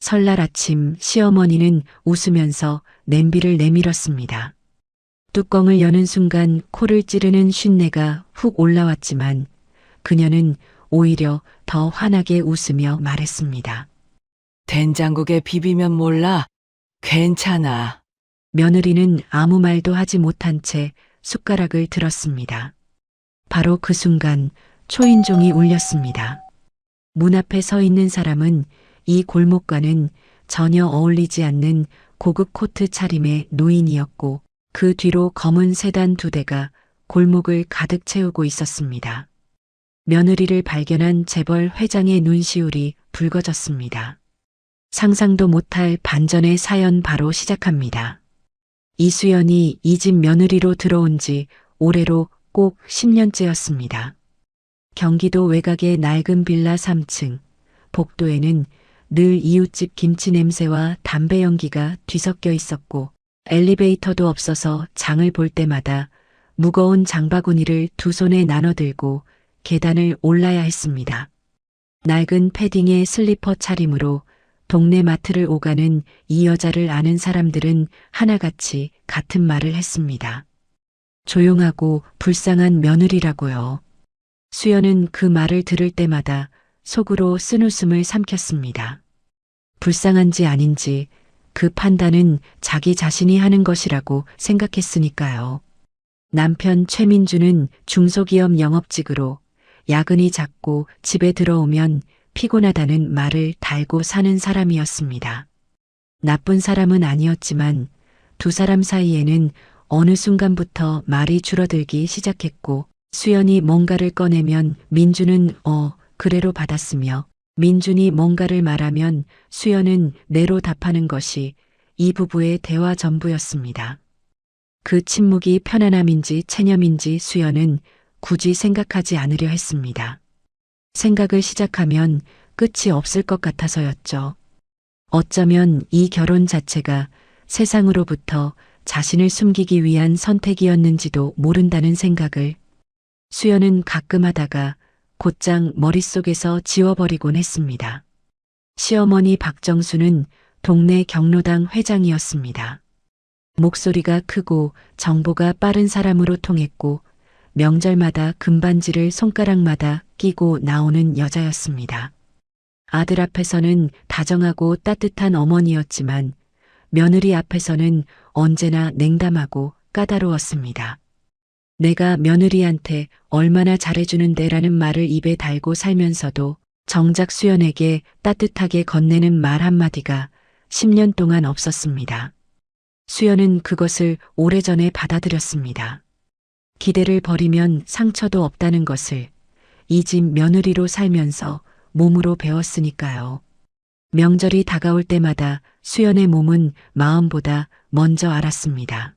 설날 아침 시어머니는 웃으면서 냄비를 내밀었습니다. 뚜껑을 여는 순간 코를 찌르는 쉰내가 훅 올라왔지만 그녀는 오히려 더 환하게 웃으며 말했습니다. 된장국에 비비면 몰라. 괜찮아. 며느리는 아무 말도 하지 못한 채 숟가락을 들었습니다. 바로 그 순간 초인종이 울렸습니다. 문 앞에 서 있는 사람은 이 골목과는 전혀 어울리지 않는 고급 코트 차림의 노인이었고 그 뒤로 검은 세단 2대가 골목을 가득 채우고 있었습니다. 며느리를 발견한 재벌 회장의 눈시울이 붉어졌습니다. 상상도 못할 반전의 사연 바로 시작합니다. 이수연이 이 집 며느리로 들어온 지 올해로 꼭 10년째였습니다. 경기도 외곽의 낡은 빌라 3층, 복도에는 늘 이웃집 김치 냄새와 담배 연기가 뒤섞여 있었고 엘리베이터도 없어서 장을 볼 때마다 무거운 장바구니를 두 손에 나눠 들고 계단을 올라야 했습니다. 낡은 패딩의 슬리퍼 차림으로 동네 마트를 오가는 이 여자를 아는 사람들은 하나같이 같은 말을 했습니다. 조용하고 불쌍한 며느리라고요. 수연은 그 말을 들을 때마다 속으로 쓴웃음을 삼켰습니다. 불쌍한지 아닌지 그 판단은 자기 자신이 하는 것이라고 생각했으니까요. 남편 최민주는 중소기업 영업직으로 야근이 잦고 집에 들어오면 피곤하다는 말을 달고 사는 사람이었습니다. 나쁜 사람은 아니었지만 두 사람 사이에는 어느 순간부터 말이 줄어들기 시작했고 수연이 뭔가를 꺼내면 민주는 그래로 받았으며 민준이 뭔가를 말하면 수연은 네로 답하는 것이 이 부부의 대화 전부였습니다. 그 침묵이 편안함인지 체념인지 수연은 굳이 생각하지 않으려 했습니다. 생각을 시작하면 끝이 없을 것 같아서였죠. 어쩌면 이 결혼 자체가 세상으로부터 자신을 숨기기 위한 선택이었는지도 모른다는 생각을 수연은 가끔 하다가 곧장 머릿속에서 지워버리곤 했습니다. 시어머니 박정수는 동네 경로당 회장이었습니다. 목소리가 크고 정보가 빠른 사람으로 통했고 명절마다 금반지를 손가락마다 끼고 나오는 여자였습니다. 아들 앞에서는 다정하고 따뜻한 어머니였지만 며느리 앞에서는 언제나 냉담하고 까다로웠습니다. 내가 며느리한테 얼마나 잘해주는데라는 말을 입에 달고 살면서도 정작 수연에게 따뜻하게 건네는 말 한마디가 10년 동안 없었습니다. 수연은 그것을 오래전에 받아들였습니다. 기대를 버리면 상처도 없다는 것을 이 집 며느리로 살면서 몸으로 배웠으니까요. 명절이 다가올 때마다 수연의 몸은 마음보다 먼저 알았습니다.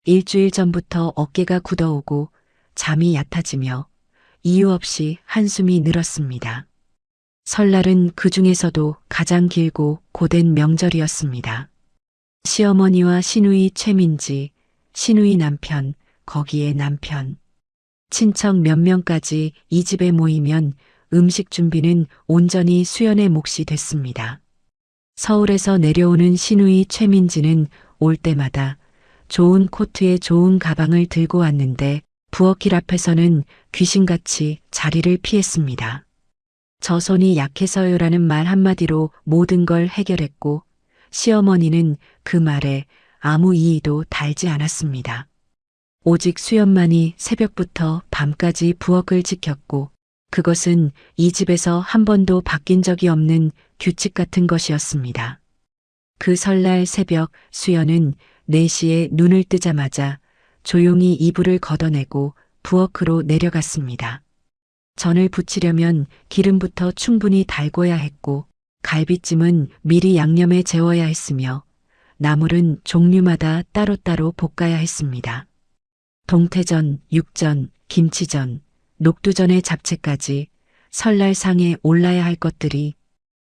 일주일 전부터 어깨가 굳어오고 잠이 얕아지며 이유 없이 한숨이 늘었습니다. 설날은 그 중에서도 가장 길고 고된 명절이었습니다. 시어머니와 시누이 최민지, 시누이 남편, 거기에 남편, 친척 몇 명까지 이 집에 모이면 음식 준비는 온전히 수연의 몫이 됐습니다. 서울에서 내려오는 시누이 최민지는 올 때마다 좋은 코트에 좋은 가방을 들고 왔는데 부엌길 앞에서는 귀신같이 자리를 피했습니다. 저 손이 약해서요라는 말 한마디로 모든 걸 해결했고 시어머니는 그 말에 아무 이의도 달지 않았습니다. 오직 수연만이 새벽부터 밤까지 부엌을 지켰고 그것은 이 집에서 한 번도 바뀐 적이 없는 규칙 같은 것이었습니다. 그 설날 새벽 수연은 4시에 눈을 뜨자마자 조용히 이불을 걷어내고 부엌으로 내려갔습니다. 전을 부치려면 기름부터 충분히 달궈야 했고 갈비찜은 미리 양념에 재워야 했으며 나물은 종류마다 따로따로 볶아야 했습니다. 동태전, 육전, 김치전, 녹두전의 잡채까지 설날 상에 올라야 할 것들이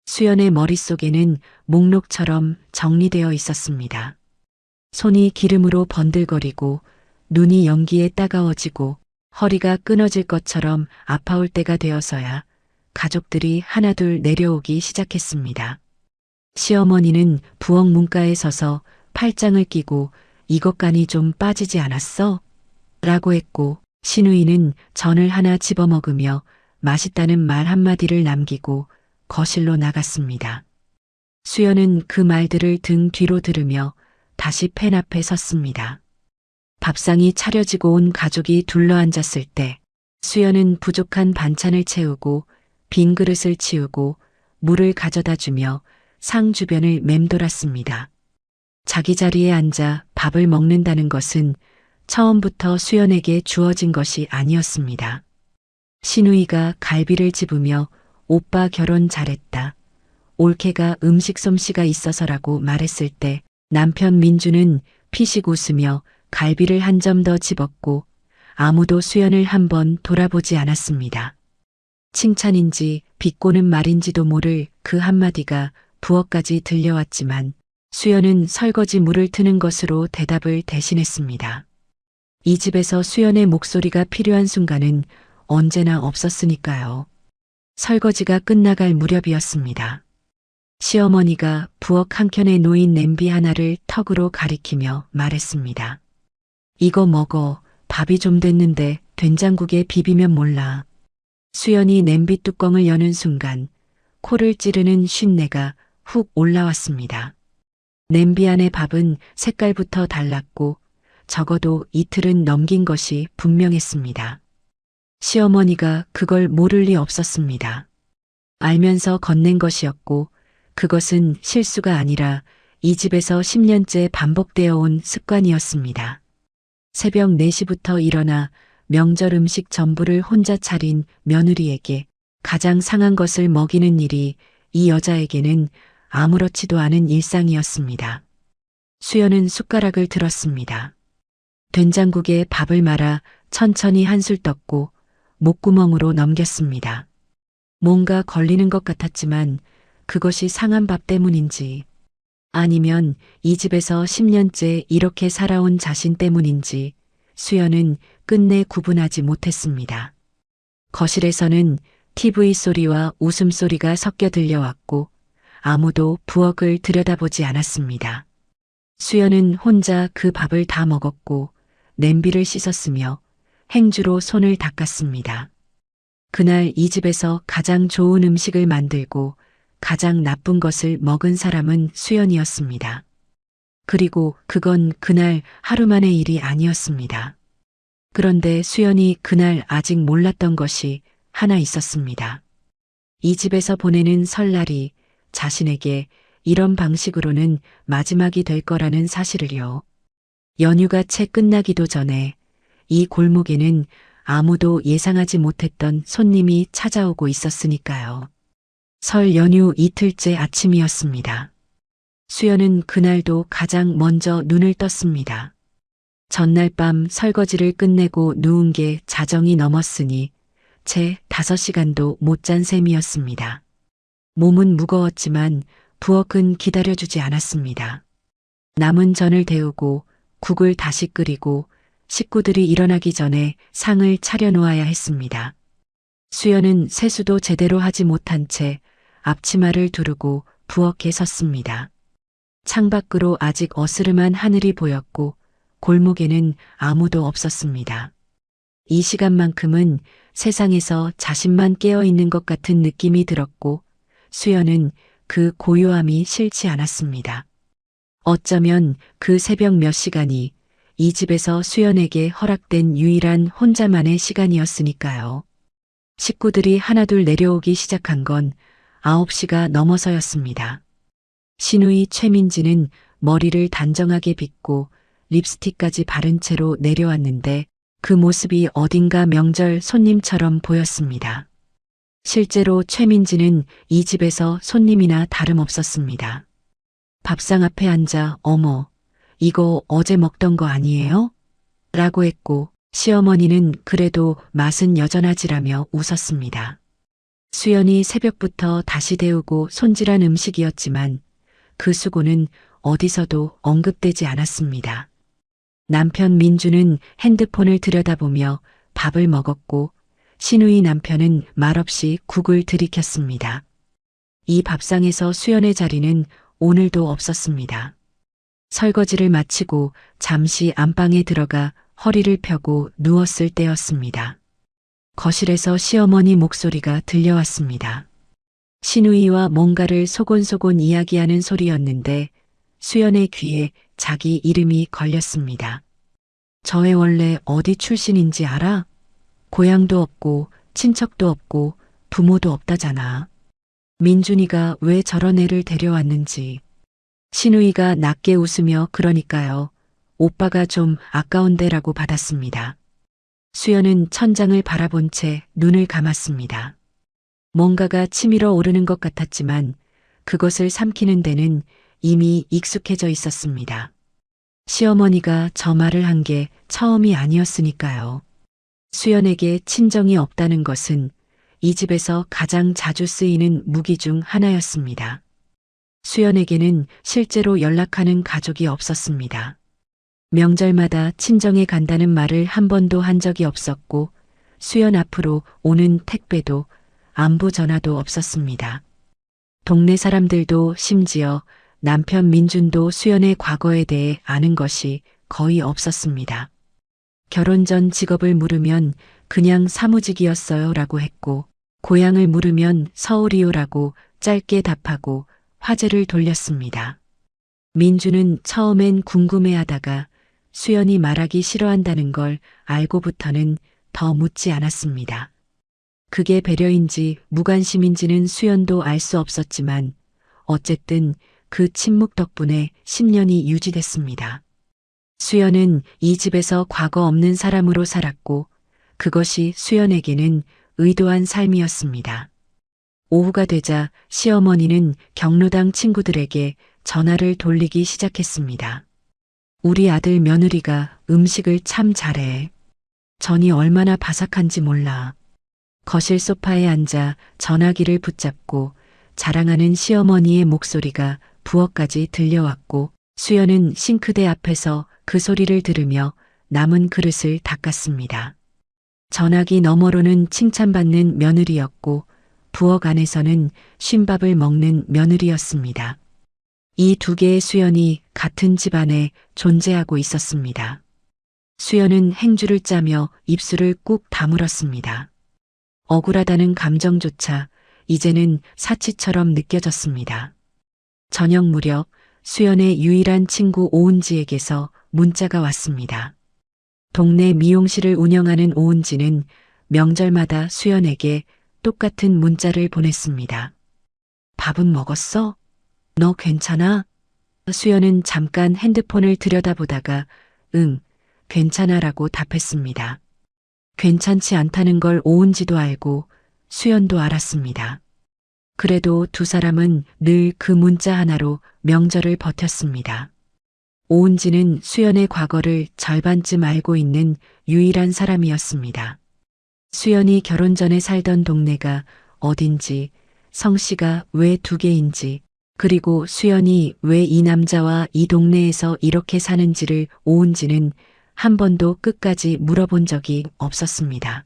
수연의 머릿속에는 목록처럼 정리되어 있었습니다. 손이 기름으로 번들거리고 눈이 연기에 따가워지고 허리가 끊어질 것처럼 아파올 때가 되어서야 가족들이 하나둘 내려오기 시작했습니다. 시어머니는 부엌 문가에 서서 팔짱을 끼고 이것간이 좀 빠지지 않았어? 라고 했고 신우이는 전을 하나 집어먹으며 맛있다는 말 한마디를 남기고 거실로 나갔습니다. 수연은 그 말들을 등 뒤로 들으며 다시 펜 앞에 섰습니다. 밥상이 차려지고 온 가족이 둘러앉았을 때 수연은 부족한 반찬을 채우고 빈 그릇을 치우고 물을 가져다 주며 상 주변을 맴돌았습니다. 자기 자리에 앉아 밥을 먹는다는 것은 처음부터 수연에게 주어진 것이 아니었습니다. 신우이가 갈비를 집으며 오빠 결혼 잘했다. 올케가 음식 솜씨가 있어서라고 말했을 때 남편 민주는 피식 웃으며 갈비를 한 점 더 집었고 아무도 수연을 한번 돌아보지 않았습니다. 칭찬인지 비꼬는 말인지도 모를 그 한마디가 부엌까지 들려왔지만 수연은 설거지 물을 트는 것으로 대답을 대신했습니다. 이 집에서 수연의 목소리가 필요한 순간은 언제나 없었으니까요. 설거지가 끝나갈 무렵이었습니다. 시어머니가 부엌 한켠에 놓인 냄비 하나를 턱으로 가리키며 말했습니다. 이거 먹어. 밥이 좀 됐는데 된장국에 비비면 몰라. 수연이 냄비 뚜껑을 여는 순간 코를 찌르는 쉰내가 훅 올라왔습니다. 냄비 안의 밥은 색깔부터 달랐고 적어도 이틀은 넘긴 것이 분명했습니다. 시어머니가 그걸 모를 리 없었습니다. 알면서 건넨 것이었고 그것은 실수가 아니라 이 집에서 10년째 반복되어 온 습관이었습니다. 새벽 4시부터 일어나 명절 음식 전부를 혼자 차린 며느리에게 가장 상한 것을 먹이는 일이 이 여자에게는 아무렇지도 않은 일상이었습니다. 수연은 숟가락을 들었습니다. 된장국에 밥을 말아 천천히 한술 떴고 목구멍으로 넘겼습니다. 뭔가 걸리는 것 같았지만 그것이 상한 밥 때문인지 아니면 이 집에서 10년째 이렇게 살아온 자신 때문인지 수연은 끝내 구분하지 못했습니다. 거실에서는 TV 소리와 웃음소리가 섞여 들려왔고 아무도 부엌을 들여다보지 않았습니다. 수연은 혼자 그 밥을 다 먹었고 냄비를 씻었으며 행주로 손을 닦았습니다. 그날 이 집에서 가장 좋은 음식을 만들고 가장 나쁜 것을 먹은 사람은 수연이었습니다. 그리고 그건 그날 하루 만의 일이 아니었습니다. 그런데 수연이 그날 아직 몰랐던 것이 하나 있었습니다. 이 집에서 보내는 설날이 자신에게 이런 방식으로는 마지막이 될 거라는 사실을요. 연휴가 채 끝나기도 전에 이 골목에는 아무도 예상하지 못했던 손님이 찾아오고 있었으니까요. 설 연휴 이틀째 아침이었습니다. 수연은 그날도 가장 먼저 눈을 떴습니다. 전날 밤 설거지를 끝내고 누운 게 자정이 넘었으니 채 5시간도 못 잔 셈이었습니다. 몸은 무거웠지만 부엌은 기다려주지 않았습니다. 남은 전을 데우고 국을 다시 끓이고 식구들이 일어나기 전에 상을 차려놓아야 했습니다. 수연은 세수도 제대로 하지 못한 채 앞치마를 두르고 부엌에 섰습니다. 창밖으로 아직 어스름한 하늘이 보였고 골목에는 아무도 없었습니다. 이 시간만큼은 세상에서 자신만 깨어있는 것 같은 느낌이 들었고 수연은 그 고요함이 싫지 않았습니다. 어쩌면 그 새벽 몇 시간이 이 집에서 수연에게 허락된 유일한 혼자만의 시간이었으니까요. 식구들이 하나둘 내려오기 시작한 건 9시가 넘어서였습니다. 시누이 최민지는 머리를 단정하게 빗고 립스틱까지 바른 채로 내려왔는데 그 모습이 어딘가 명절 손님처럼 보였습니다. 실제로 최민지는 이 집에서 손님이나 다름없었습니다. 밥상 앞에 앉아 어머, 이거 어제 먹던 거 아니에요? 라고 했고 시어머니는 그래도 맛은 여전하지라며 웃었습니다. 수연이 새벽부터 다시 데우고 손질한 음식이었지만 그 수고는 어디서도 언급되지 않았습니다. 남편 민주는 핸드폰을 들여다보며 밥을 먹었고 시누이 남편은 말없이 국을 들이켰습니다. 이 밥상에서 수연의 자리는 오늘도 없었습니다. 설거지를 마치고 잠시 안방에 들어가 허리를 펴고 누웠을 때였습니다. 거실에서 시어머니 목소리가 들려왔습니다. 시누이와 뭔가를 소곤소곤 이야기하는 소리였는데 수연의 귀에 자기 이름이 걸렸습니다. 저애 원래 어디 출신인지 알아? 고향도 없고 친척도 없고 부모도 없다잖아. 민준이가 왜 저런 애를 데려왔는지. 시누이가 낮게 웃으며 그러니까요. 오빠가 좀 아까운데라고 받았습니다. 수연은 천장을 바라본 채 눈을 감았습니다. 뭔가가 치밀어 오르는 것 같았지만 그것을 삼키는 데는 이미 익숙해져 있었습니다. 시어머니가 저 말을 한 게 처음이 아니었으니까요. 수연에게 친정이 없다는 것은 이 집에서 가장 자주 쓰이는 무기 중 하나였습니다. 수연에게는 실제로 연락하는 가족이 없었습니다. 명절마다 친정에 간다는 말을 한 번도 한 적이 없었고 수연 앞으로 오는 택배도 안부 전화도 없었습니다. 동네 사람들도 심지어 남편 민준도 수연의 과거에 대해 아는 것이 거의 없었습니다. 결혼 전 직업을 물으면 그냥 사무직이었어요 라고 했고 고향을 물으면 서울이요라고 짧게 답하고 화제를 돌렸습니다. 민주는 처음엔 궁금해하다가 수연이 말하기 싫어한다는 걸 알고부터는 더 묻지 않았습니다. 그게 배려인지 무관심인지는 수연도 알 수 없었지만 어쨌든 그 침묵 덕분에 10년이 유지됐습니다. 수연은 이 집에서 과거 없는 사람으로 살았고 그것이 수연에게는 의도한 삶이었습니다. 오후가 되자 시어머니는 경로당 친구들에게 전화를 돌리기 시작했습니다. 우리 아들 며느리가 음식을 참 잘해. 전이 얼마나 바삭한지 몰라. 거실 소파에 앉아 전화기를 붙잡고 자랑하는 시어머니의 목소리가 부엌까지 들려왔고 수연은 싱크대 앞에서 그 소리를 들으며 남은 그릇을 닦았습니다. 전화기 너머로는 칭찬받는 며느리였고 부엌 안에서는 쉰밥을 먹는 며느리였습니다. 이 두 개의 수연이 같은 집안에 존재하고 있었습니다. 수연은 행주를 짜며 입술을 꾹 다물었습니다. 억울하다는 감정조차 이제는 사치처럼 느껴졌습니다. 저녁 무렵 수연의 유일한 친구 오은지에게서 문자가 왔습니다. 동네 미용실을 운영하는 오은지는 명절마다 수연에게 똑같은 문자를 보냈습니다. 밥은 먹었어? 너 괜찮아? 수연은 잠깐 핸드폰을 들여다보다가 응, 괜찮아라고 답했습니다. 괜찮지 않다는 걸 오은지도 알고 수연도 알았습니다. 그래도 두 사람은 늘 그 문자 하나로 명절을 버텼습니다. 오은지는 수연의 과거를 절반쯤 알고 있는 유일한 사람이었습니다. 수연이 결혼 전에 살던 동네가 어딘지, 성씨가 왜 두 개인지, 그리고 수연이 왜 이 남자와 이 동네에서 이렇게 사는지를 오은지는 한 번도 끝까지 물어본 적이 없었습니다.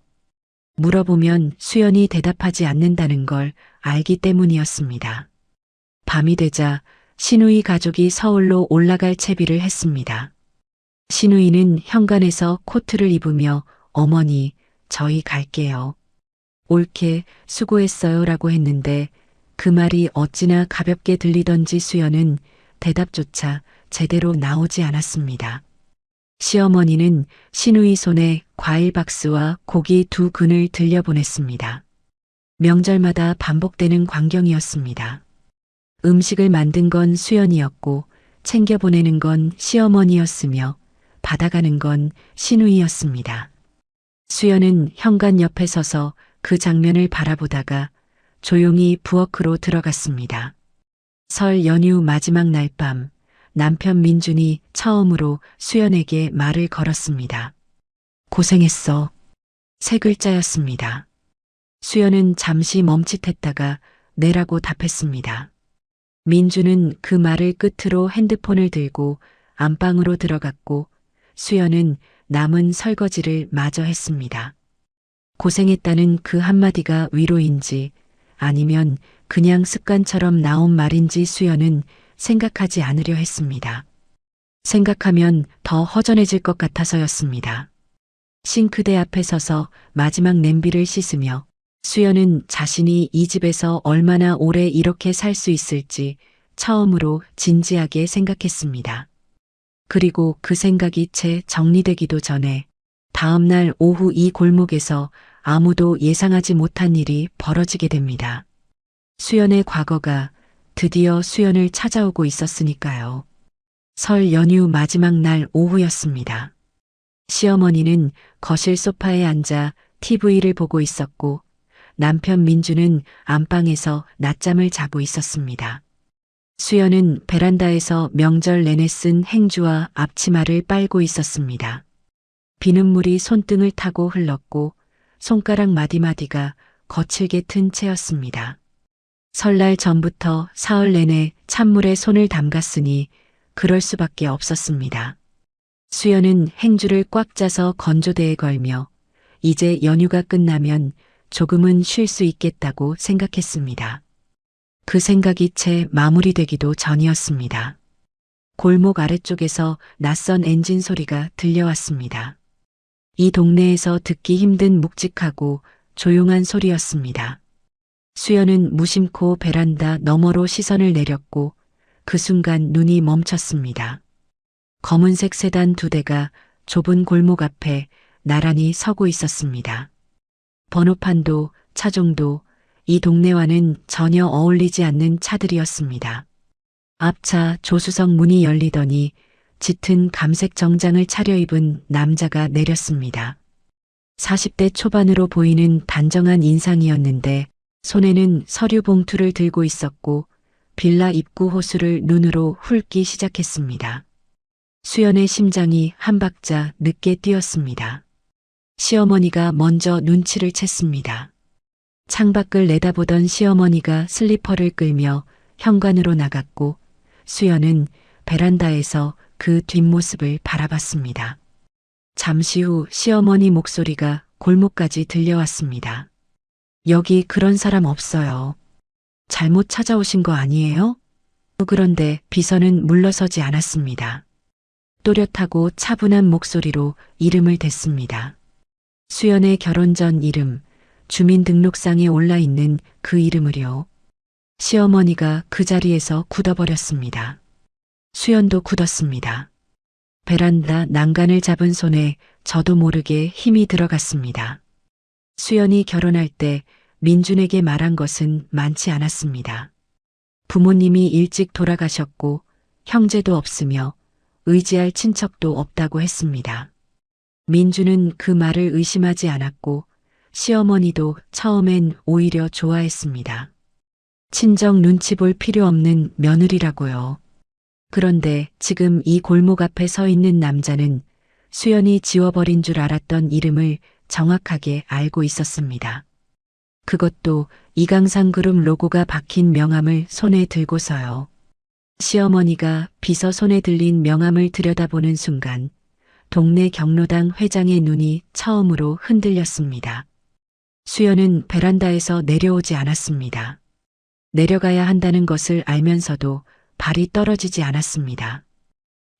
물어보면 수연이 대답하지 않는다는 걸 알기 때문이었습니다. 밤이 되자 시누이 가족이 서울로 올라갈 채비를 했습니다. 시누이는 현관에서 코트를 입으며 어머니, 저희 갈게요. 옳게 수고했어요 라고 했는데 그 말이 어찌나 가볍게 들리던지 수연은 대답조차 제대로 나오지 않았습니다. 시어머니는 시누이 손에 과일 박스와 고기 2근을 들려보냈습니다. 명절마다 반복되는 광경이었습니다. 음식을 만든 건 수연이었고 챙겨보내는 건 시어머니였으며 받아가는 건 시누이였습니다. 수연은 현관 옆에 서서 그 장면을 바라보다가 조용히 부엌으로 들어갔습니다. 설 연휴 마지막 날 밤 남편 민준이 처음으로 수연에게 말을 걸었습니다. 고생했어. 세 글자였습니다. 수연은 잠시 멈칫했다가 네라고 답했습니다. 민준은 그 말을 끝으로 핸드폰을 들고 안방으로 들어갔고 수연은 남은 설거지를 마저 했습니다. 고생했다는 그 한마디가 위로인지 아니면 그냥 습관처럼 나온 말인지 수연은 생각하지 않으려 했습니다. 생각하면 더 허전해질 것 같아서였습니다. 싱크대 앞에 서서 마지막 냄비를 씻으며 수연은 자신이 이 집에서 얼마나 오래 이렇게 살 수 있을지 처음으로 진지하게 생각했습니다. 그리고 그 생각이 채 정리되기도 전에 다음날 오후 이 골목에서 아무도 예상하지 못한 일이 벌어지게 됩니다. 수연의 과거가 드디어 수연을 찾아오고 있었으니까요. 설 연휴 마지막 날 오후였습니다. 시어머니는 거실 소파에 앉아 TV를 보고 있었고 남편 민주는 안방에서 낮잠을 자고 있었습니다. 수연은 베란다에서 명절 내내 쓴 행주와 앞치마를 빨고 있었습니다. 비눗물이 손등을 타고 흘렀고 손가락 마디마디가 거칠게 튼 채였습니다. 설날 전부터 사흘 내내 찬물에 손을 담갔으니 그럴 수밖에 없었습니다. 수연은 행주를 꽉 짜서 건조대에 걸며 이제 연휴가 끝나면 조금은 쉴 수 있겠다고 생각했습니다. 그 생각이 채 마무리되기도 전이었습니다. 골목 아래쪽에서 낯선 엔진 소리가 들려왔습니다. 이 동네에서 듣기 힘든 묵직하고 조용한 소리였습니다. 수연은 무심코 베란다 너머로 시선을 내렸고 그 순간 눈이 멈췄습니다. 검은색 세단 2대가 좁은 골목 앞에 나란히 서고 있었습니다. 번호판도 차종도 이 동네와는 전혀 어울리지 않는 차들이었습니다. 앞차 조수석 문이 열리더니 짙은 감색 정장을 차려입은 남자가 내렸습니다. 40대 초반으로 보이는 단정한 인상이었는데 손에는 서류 봉투를 들고 있었고 빌라 입구 호수를 눈으로 훑기 시작했습니다. 수연의 심장이 한 박자 늦게 뛰었습니다. 시어머니가 먼저 눈치를 챘습니다. 창밖을 내다보던 시어머니가 슬리퍼를 끌며 현관으로 나갔고 수연은 베란다에서 그 뒷모습을 바라봤습니다. 잠시 후 시어머니 목소리가 골목까지 들려왔습니다. 여기 그런 사람 없어요. 잘못 찾아오신 거 아니에요? 그런데 비서는 물러서지 않았습니다. 또렷하고 차분한 목소리로 이름을 댔습니다. 수연의 결혼 전 이름, 주민등록상에 올라있는 그 이름을요. 시어머니가 그 자리에서 굳어버렸습니다. 수연도 굳었습니다. 베란다 난간을 잡은 손에 저도 모르게 힘이 들어갔습니다. 수연이 결혼할 때 민준에게 말한 것은 많지 않았습니다. 부모님이 일찍 돌아가셨고 형제도 없으며 의지할 친척도 없다고 했습니다. 민준은 그 말을 의심하지 않았고 시어머니도 처음엔 오히려 좋아했습니다. 친정 눈치 볼 필요 없는 며느리라고요. 그런데 지금 이 골목 앞에 서 있는 남자는 수연이 지워버린 줄 알았던 이름을 정확하게 알고 있었습니다. 그것도 이강상그룹 로고가 박힌 명함을 손에 들고서요. 시어머니가 비서 손에 들린 명함을 들여다보는 순간 동네 경로당 회장의 눈이 처음으로 흔들렸습니다. 수연은 베란다에서 내려오지 않았습니다. 내려가야 한다는 것을 알면서도 발이 떨어지지 않았습니다.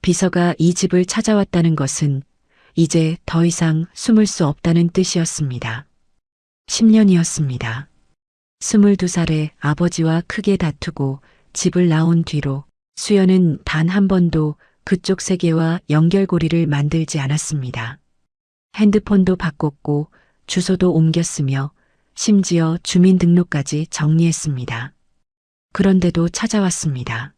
비서가 이 집을 찾아왔다는 것은 이제 더 이상 숨을 수 없다는 뜻이었습니다. 10년이었습니다. 22살에 아버지와 크게 다투고 집을 나온 뒤로 수연은 단 한 번도 그쪽 세계와 연결고리를 만들지 않았습니다. 핸드폰도 바꿨고 주소도 옮겼으며 심지어 주민등록까지 정리했습니다. 그런데도 찾아왔습니다.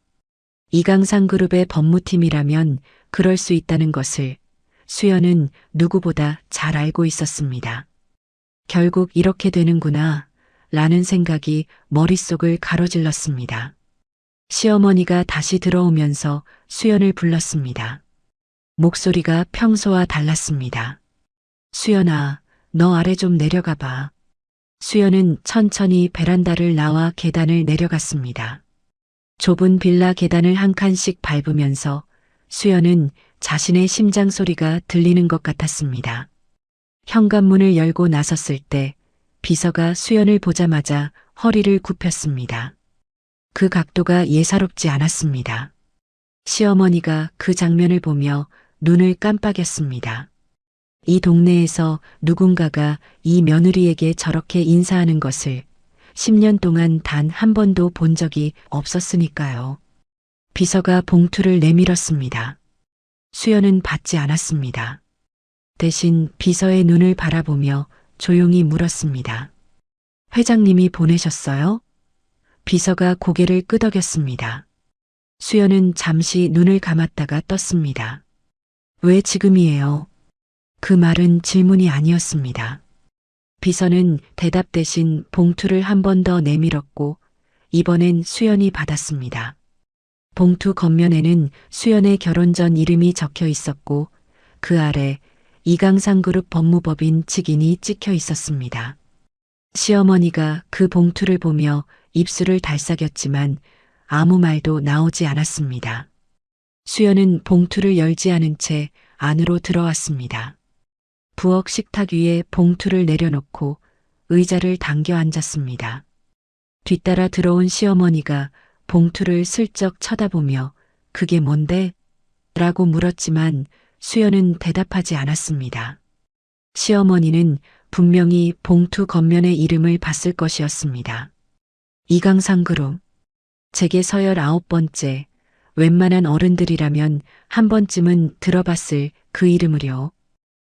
이강상 그룹의 법무팀이라면 그럴 수 있다는 것을 수연은 누구보다 잘 알고 있었습니다. 결국 이렇게 되는구나 라는 생각이 머릿속을 가로질렀습니다. 시어머니가 다시 들어오면서 수연을 불렀습니다. 목소리가 평소와 달랐습니다. 수연아, 너 아래 좀 내려가 봐. 수연은 천천히 베란다를 나와 계단을 내려갔습니다. 좁은 빌라 계단을 한 칸씩 밟으면서 수연은 자신의 심장 소리가 들리는 것 같았습니다. 현관문을 열고 나섰을 때 비서가 수연을 보자마자 허리를 굽혔습니다. 그 각도가 예사롭지 않았습니다. 시어머니가 그 장면을 보며 눈을 깜빡였습니다. 이 동네에서 누군가가 이 며느리에게 저렇게 인사하는 것을 10년 동안 단 한 번도 본 적이 없었으니까요. 비서가 봉투를 내밀었습니다. 수연은 받지 않았습니다. 대신 비서의 눈을 바라보며 조용히 물었습니다. 회장님이 보내셨어요? 비서가 고개를 끄덕였습니다. 수연은 잠시 눈을 감았다가 떴습니다. 왜 지금이에요? 그 말은 질문이 아니었습니다. 비서는 대답 대신 봉투를 한 번 더 내밀었고 이번엔 수연이 받았습니다. 봉투 겉면에는 수연의 결혼 전 이름이 적혀 있었고 그 아래 이강상그룹 법무법인 직인이 찍혀 있었습니다. 시어머니가 그 봉투를 보며 입술을 달싹였지만 아무 말도 나오지 않았습니다. 수연은 봉투를 열지 않은 채 안으로 들어왔습니다. 부엌 식탁 위에 봉투를 내려놓고 의자를 당겨 앉았습니다. 뒤따라 들어온 시어머니가 봉투를 슬쩍 쳐다보며 그게 뭔데? 라고 물었지만 수연은 대답하지 않았습니다. 시어머니는 분명히 봉투 겉면의 이름을 봤을 것이었습니다. 이강상그룹. 제게 서열 9번째. 웬만한 어른들이라면 한 번쯤은 들어봤을 그 이름을요.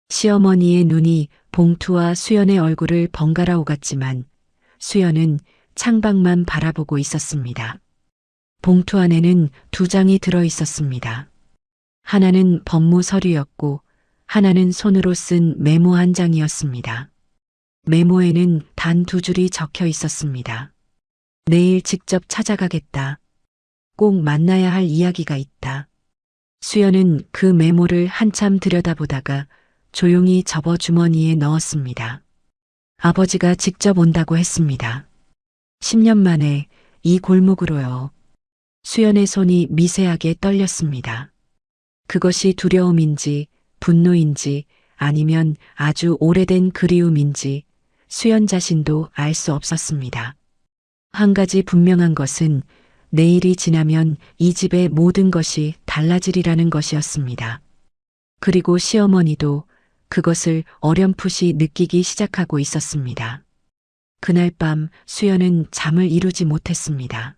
시어머니의 눈이 봉투와 수연의 얼굴을 번갈아 오갔지만 수연은 창밖만 바라보고 있었습니다. 봉투 안에는 2장이 들어 있었습니다. 하나는 법무 서류였고 하나는 손으로 쓴 메모 한 장이었습니다. 메모에는 단 2줄이 적혀 있었습니다. 내일 직접 찾아가겠다. 꼭 만나야 할 이야기가 있다. 수연은 그 메모를 한참 들여다보다가 조용히 접어 주머니에 넣었습니다. 아버지가 직접 온다고 했습니다. 10년 만에 이 골목으로요. 수연의 손이 미세하게 떨렸습니다. 그것이 두려움인지 분노인지 아니면 아주 오래된 그리움인지 수연 자신도 알 수 없었습니다. 한 가지 분명한 것은 내일이 지나면 이 집의 모든 것이 달라지리라는 것이었습니다. 그리고 시어머니도 그것을 어렴풋이 느끼기 시작하고 있었습니다. 그날 밤 수연은 잠을 이루지 못했습니다.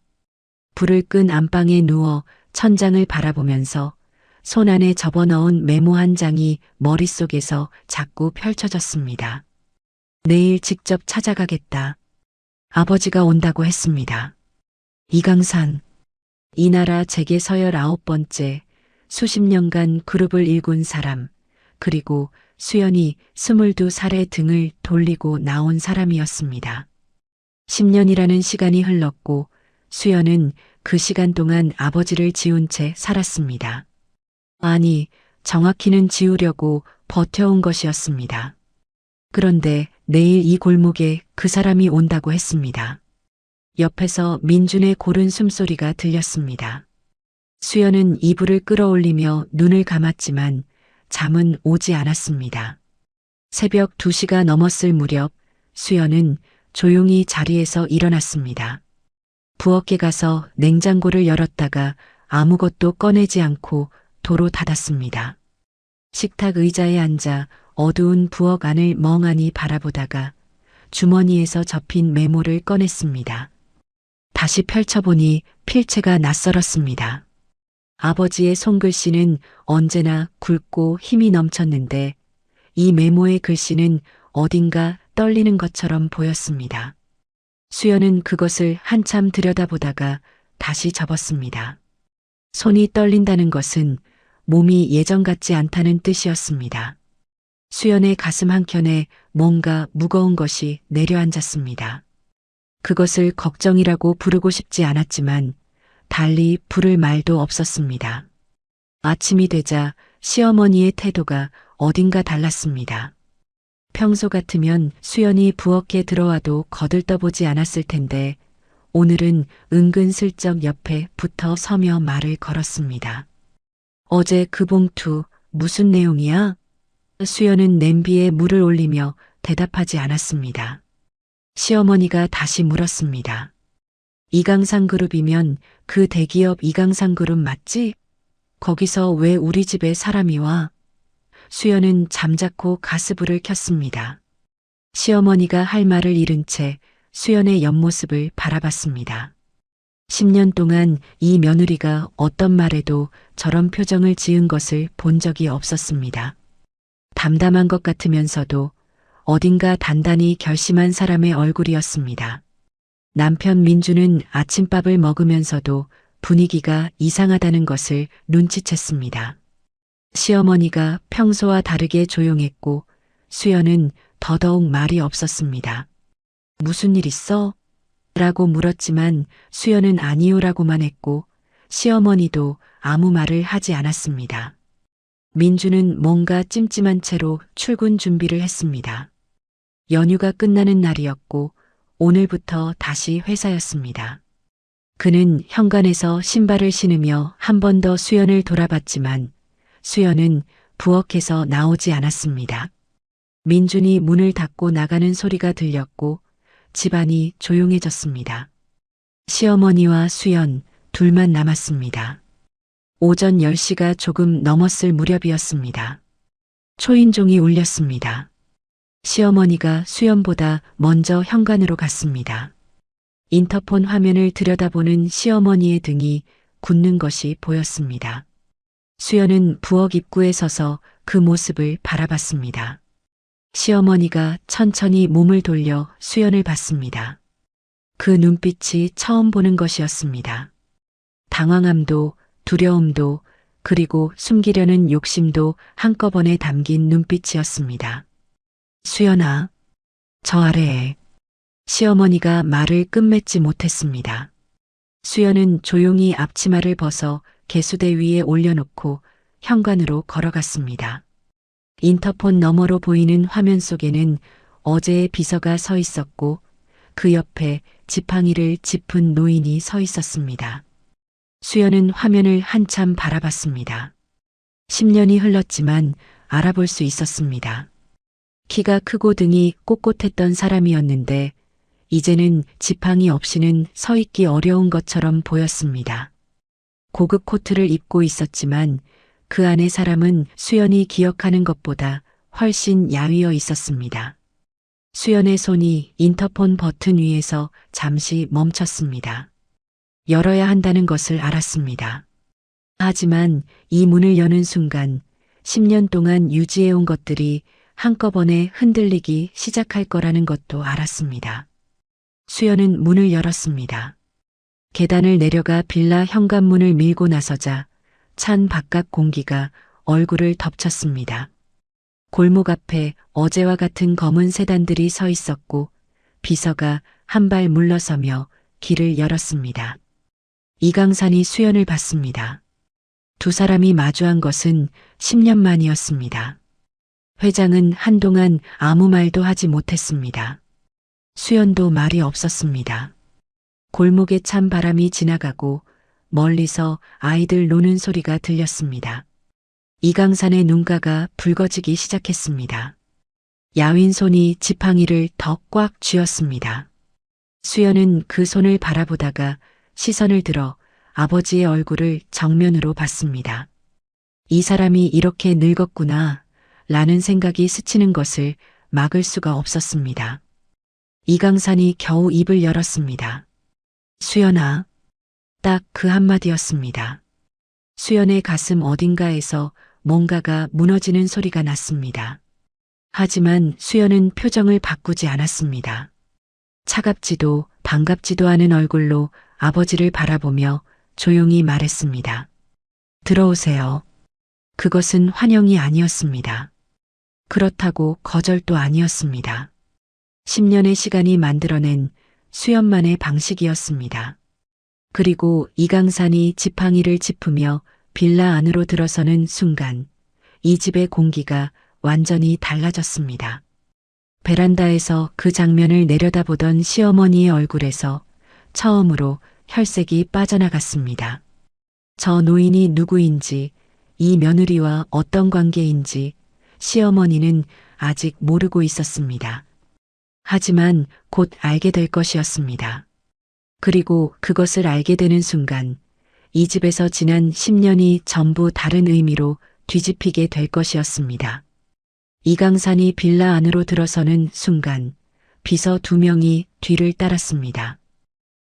불을 끈 안방에 누워 천장을 바라보면서 손 안에 접어넣은 메모 한 장이 머릿속에서 자꾸 펼쳐졌습니다. 내일 직접 찾아가겠다. 아버지가 온다고 했습니다. 이강산. 이 나라 재계 서열 9번째, 수십 년간 그룹을 일군 사람, 그리고 수연이 22살에 등을 돌리고 나온 사람이었습니다. 10년이라는 시간이 흘렀고 수연은 그 시간 동안 아버지를 지운 채 살았습니다. 아니, 정확히는 지우려고 버텨온 것이었습니다. 그런데 내일 이 골목에 그 사람이 온다고 했습니다. 옆에서 민준의 고른 숨소리가 들렸습니다. 수연은 이불을 끌어올리며 눈을 감았지만 잠은 오지 않았습니다. 새벽 2시가 넘었을 무렵 수연은 조용히 자리에서 일어났습니다. 부엌에 가서 냉장고를 열었다가 아무것도 꺼내지 않고 도로 닫았습니다. 식탁 의자에 앉아 어두운 부엌 안을 멍하니 바라보다가 주머니에서 접힌 메모를 꺼냈습니다. 다시 펼쳐보니 필체가 낯설었습니다. 아버지의 손글씨는 언제나 굵고 힘이 넘쳤는데 이 메모의 글씨는 어딘가 떨리는 것처럼 보였습니다. 수연은 그것을 한참 들여다보다가 다시 접었습니다. 손이 떨린다는 것은 몸이 예전 같지 않다는 뜻이었습니다. 수연의 가슴 한켠에 뭔가 무거운 것이 내려앉았습니다. 그것을 걱정이라고 부르고 싶지 않았지만 달리 부를 말도 없었습니다. 아침이 되자 시어머니의 태도가 어딘가 달랐습니다. 평소 같으면 수연이 부엌에 들어와도 거들떠보지 않았을 텐데 오늘은 은근슬쩍 옆에 붙어 서며 말을 걸었습니다. 어제 그 봉투 무슨 내용이야? 수연은 냄비에 물을 올리며 대답하지 않았습니다. 시어머니가 다시 물었습니다. 이강상그룹이면 그 대기업 이강상그룹 맞지? 거기서 왜 우리 집에 사람이 와? 수연은 잠자코 가스불을 켰습니다. 시어머니가 할 말을 잃은 채 수연의 옆모습을 바라봤습니다. 10년 동안 이 며느리가 어떤 말에도 저런 표정을 지은 것을 본 적이 없었습니다. 담담한 것 같으면서도 어딘가 단단히 결심한 사람의 얼굴이었습니다. 남편 민주는 아침밥을 먹으면서도 분위기가 이상하다는 것을 눈치챘습니다. 시어머니가 평소와 다르게 조용했고 수연은 더더욱 말이 없었습니다. 무슨 일 있어? 라고 물었지만 수연은 아니요라고만 했고 시어머니도 아무 말을 하지 않았습니다. 민주는 뭔가 찜찜한 채로 출근 준비를 했습니다. 연휴가 끝나는 날이었고 오늘부터 다시 회사였습니다. 그는 현관에서 신발을 신으며 한 번 더 수연을 돌아봤지만 수연은 부엌에서 나오지 않았습니다. 민준이 문을 닫고 나가는 소리가 들렸고 집안이 조용해졌습니다. 시어머니와 수연 둘만 남았습니다. 오전 10시가 조금 넘었을 무렵이었습니다. 초인종이 울렸습니다. 시어머니가 수연보다 먼저 현관으로 갔습니다. 인터폰 화면을 들여다보는 시어머니의 등이 굳는 것이 보였습니다. 수연은 부엌 입구에 서서 그 모습을 바라봤습니다. 시어머니가 천천히 몸을 돌려 수연을 봤습니다. 그 눈빛이 처음 보는 것이었습니다. 당황함도 두려움도 그리고 숨기려는 욕심도 한꺼번에 담긴 눈빛이었습니다. 수연아, 저 아래에. 시어머니가 말을 끝맺지 못했습니다. 수연은 조용히 앞치마를 벗어 개수대 위에 올려놓고 현관으로 걸어갔습니다. 인터폰 너머로 보이는 화면 속에는 어제의 비서가 서 있었고 그 옆에 지팡이를 짚은 노인이 서 있었습니다. 수연은 화면을 한참 바라봤습니다. 10년이 흘렀지만 알아볼 수 있었습니다. 키가 크고 등이 꼿꼿했던 사람이었는데 이제는 지팡이 없이는 서 있기 어려운 것처럼 보였습니다. 고급 코트를 입고 있었지만 그 안의 사람은 수연이 기억하는 것보다 훨씬 야위어 있었습니다. 수연의 손이 인터폰 버튼 위에서 잠시 멈췄습니다. 열어야 한다는 것을 알았습니다. 하지만 이 문을 여는 순간 10년 동안 유지해온 것들이 한꺼번에 흔들리기 시작할 거라는 것도 알았습니다. 수연은 문을 열었습니다. 계단을 내려가 빌라 현관문을 밀고 나서자 찬 바깥 공기가 얼굴을 덮쳤습니다. 골목 앞에 어제와 같은 검은 세단들이 서 있었고 비서가 한 발 물러서며 길을 열었습니다. 이강산이 수연을 봤습니다. 두 사람이 마주한 것은 10년 만이었습니다. 회장은 한동안 아무 말도 하지 못했습니다. 수연도 말이 없었습니다. 골목에 찬 바람이 지나가고 멀리서 아이들 노는 소리가 들렸습니다. 이강산의 눈가가 붉어지기 시작했습니다. 야윈 손이 지팡이를 더 꽉 쥐었습니다. 수연은 그 손을 바라보다가 시선을 들어 아버지의 얼굴을 정면으로 봤습니다. 이 사람이 이렇게 늙었구나 라는 생각이 스치는 것을 막을 수가 없었습니다. 이강산이 겨우 입을 열었습니다. 수연아. 딱 그 한마디였습니다. 수연의 가슴 어딘가에서 뭔가가 무너지는 소리가 났습니다. 하지만 수연은 표정을 바꾸지 않았습니다. 차갑지도 반갑지도 않은 얼굴로 아버지를 바라보며 조용히 말했습니다. 들어오세요. 그것은 환영이 아니었습니다. 그렇다고 거절도 아니었습니다. 10년의 시간이 만들어낸 수연만의 방식이었습니다. 그리고 이강산이 지팡이를 짚으며 빌라 안으로 들어서는 순간 이 집의 공기가 완전히 달라졌습니다. 베란다에서 그 장면을 내려다보던 시어머니의 얼굴에서 처음으로 혈색이 빠져나갔습니다. 저 노인이 누구인지, 이 며느리와 어떤 관계인지 시어머니는 아직 모르고 있었습니다. 하지만 곧 알게 될 것이었습니다. 그리고 그것을 알게 되는 순간 이 집에서 지난 10년이 전부 다른 의미로 뒤집히게 될 것이었습니다. 이강산이 빌라 안으로 들어서는 순간 비서 2명이 뒤를 따랐습니다.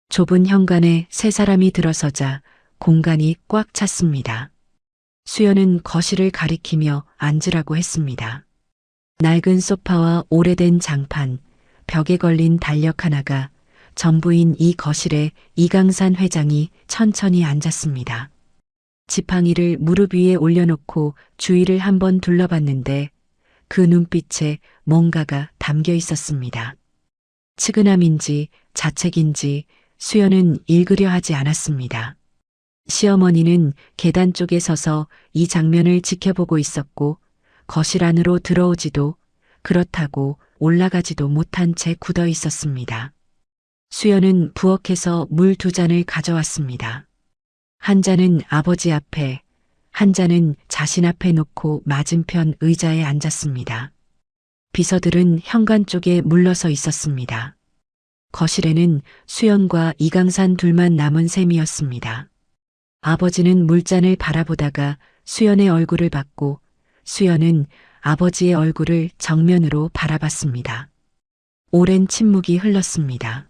좁은 현관에 3사람이 들어서자 공간이 꽉 찼습니다. 수연은 거실을 가리키며 앉으라고 했습니다. 낡은 소파와 오래된 장판, 벽에 걸린 달력 하나가 전부인 이 거실에 이강산 회장이 천천히 앉았습니다. 지팡이를 무릎 위에 올려놓고 주위를 한번 둘러봤는데 그 눈빛에 뭔가가 담겨 있었습니다. 측은함인지 자책인지 수연은 읽으려 하지 않았습니다. 시어머니는 계단 쪽에 서서 이 장면을 지켜보고 있었고 거실 안으로 들어오지도 그렇다고 올라가지도 못한 채 굳어 있었습니다. 수연은 부엌에서 물 2잔을 가져왔습니다. 한 잔은 아버지 앞에, 한 잔은 자신 앞에 놓고 맞은편 의자에 앉았습니다. 비서들은 현관 쪽에 물러서 있었습니다. 거실에는 수연과 이강산 둘만 남은 셈이었습니다. 아버지는 물잔을 바라보다가 수연의 얼굴을 봤고 수연은 아버지의 얼굴을 정면으로 바라봤습니다. 오랜 침묵이 흘렀습니다.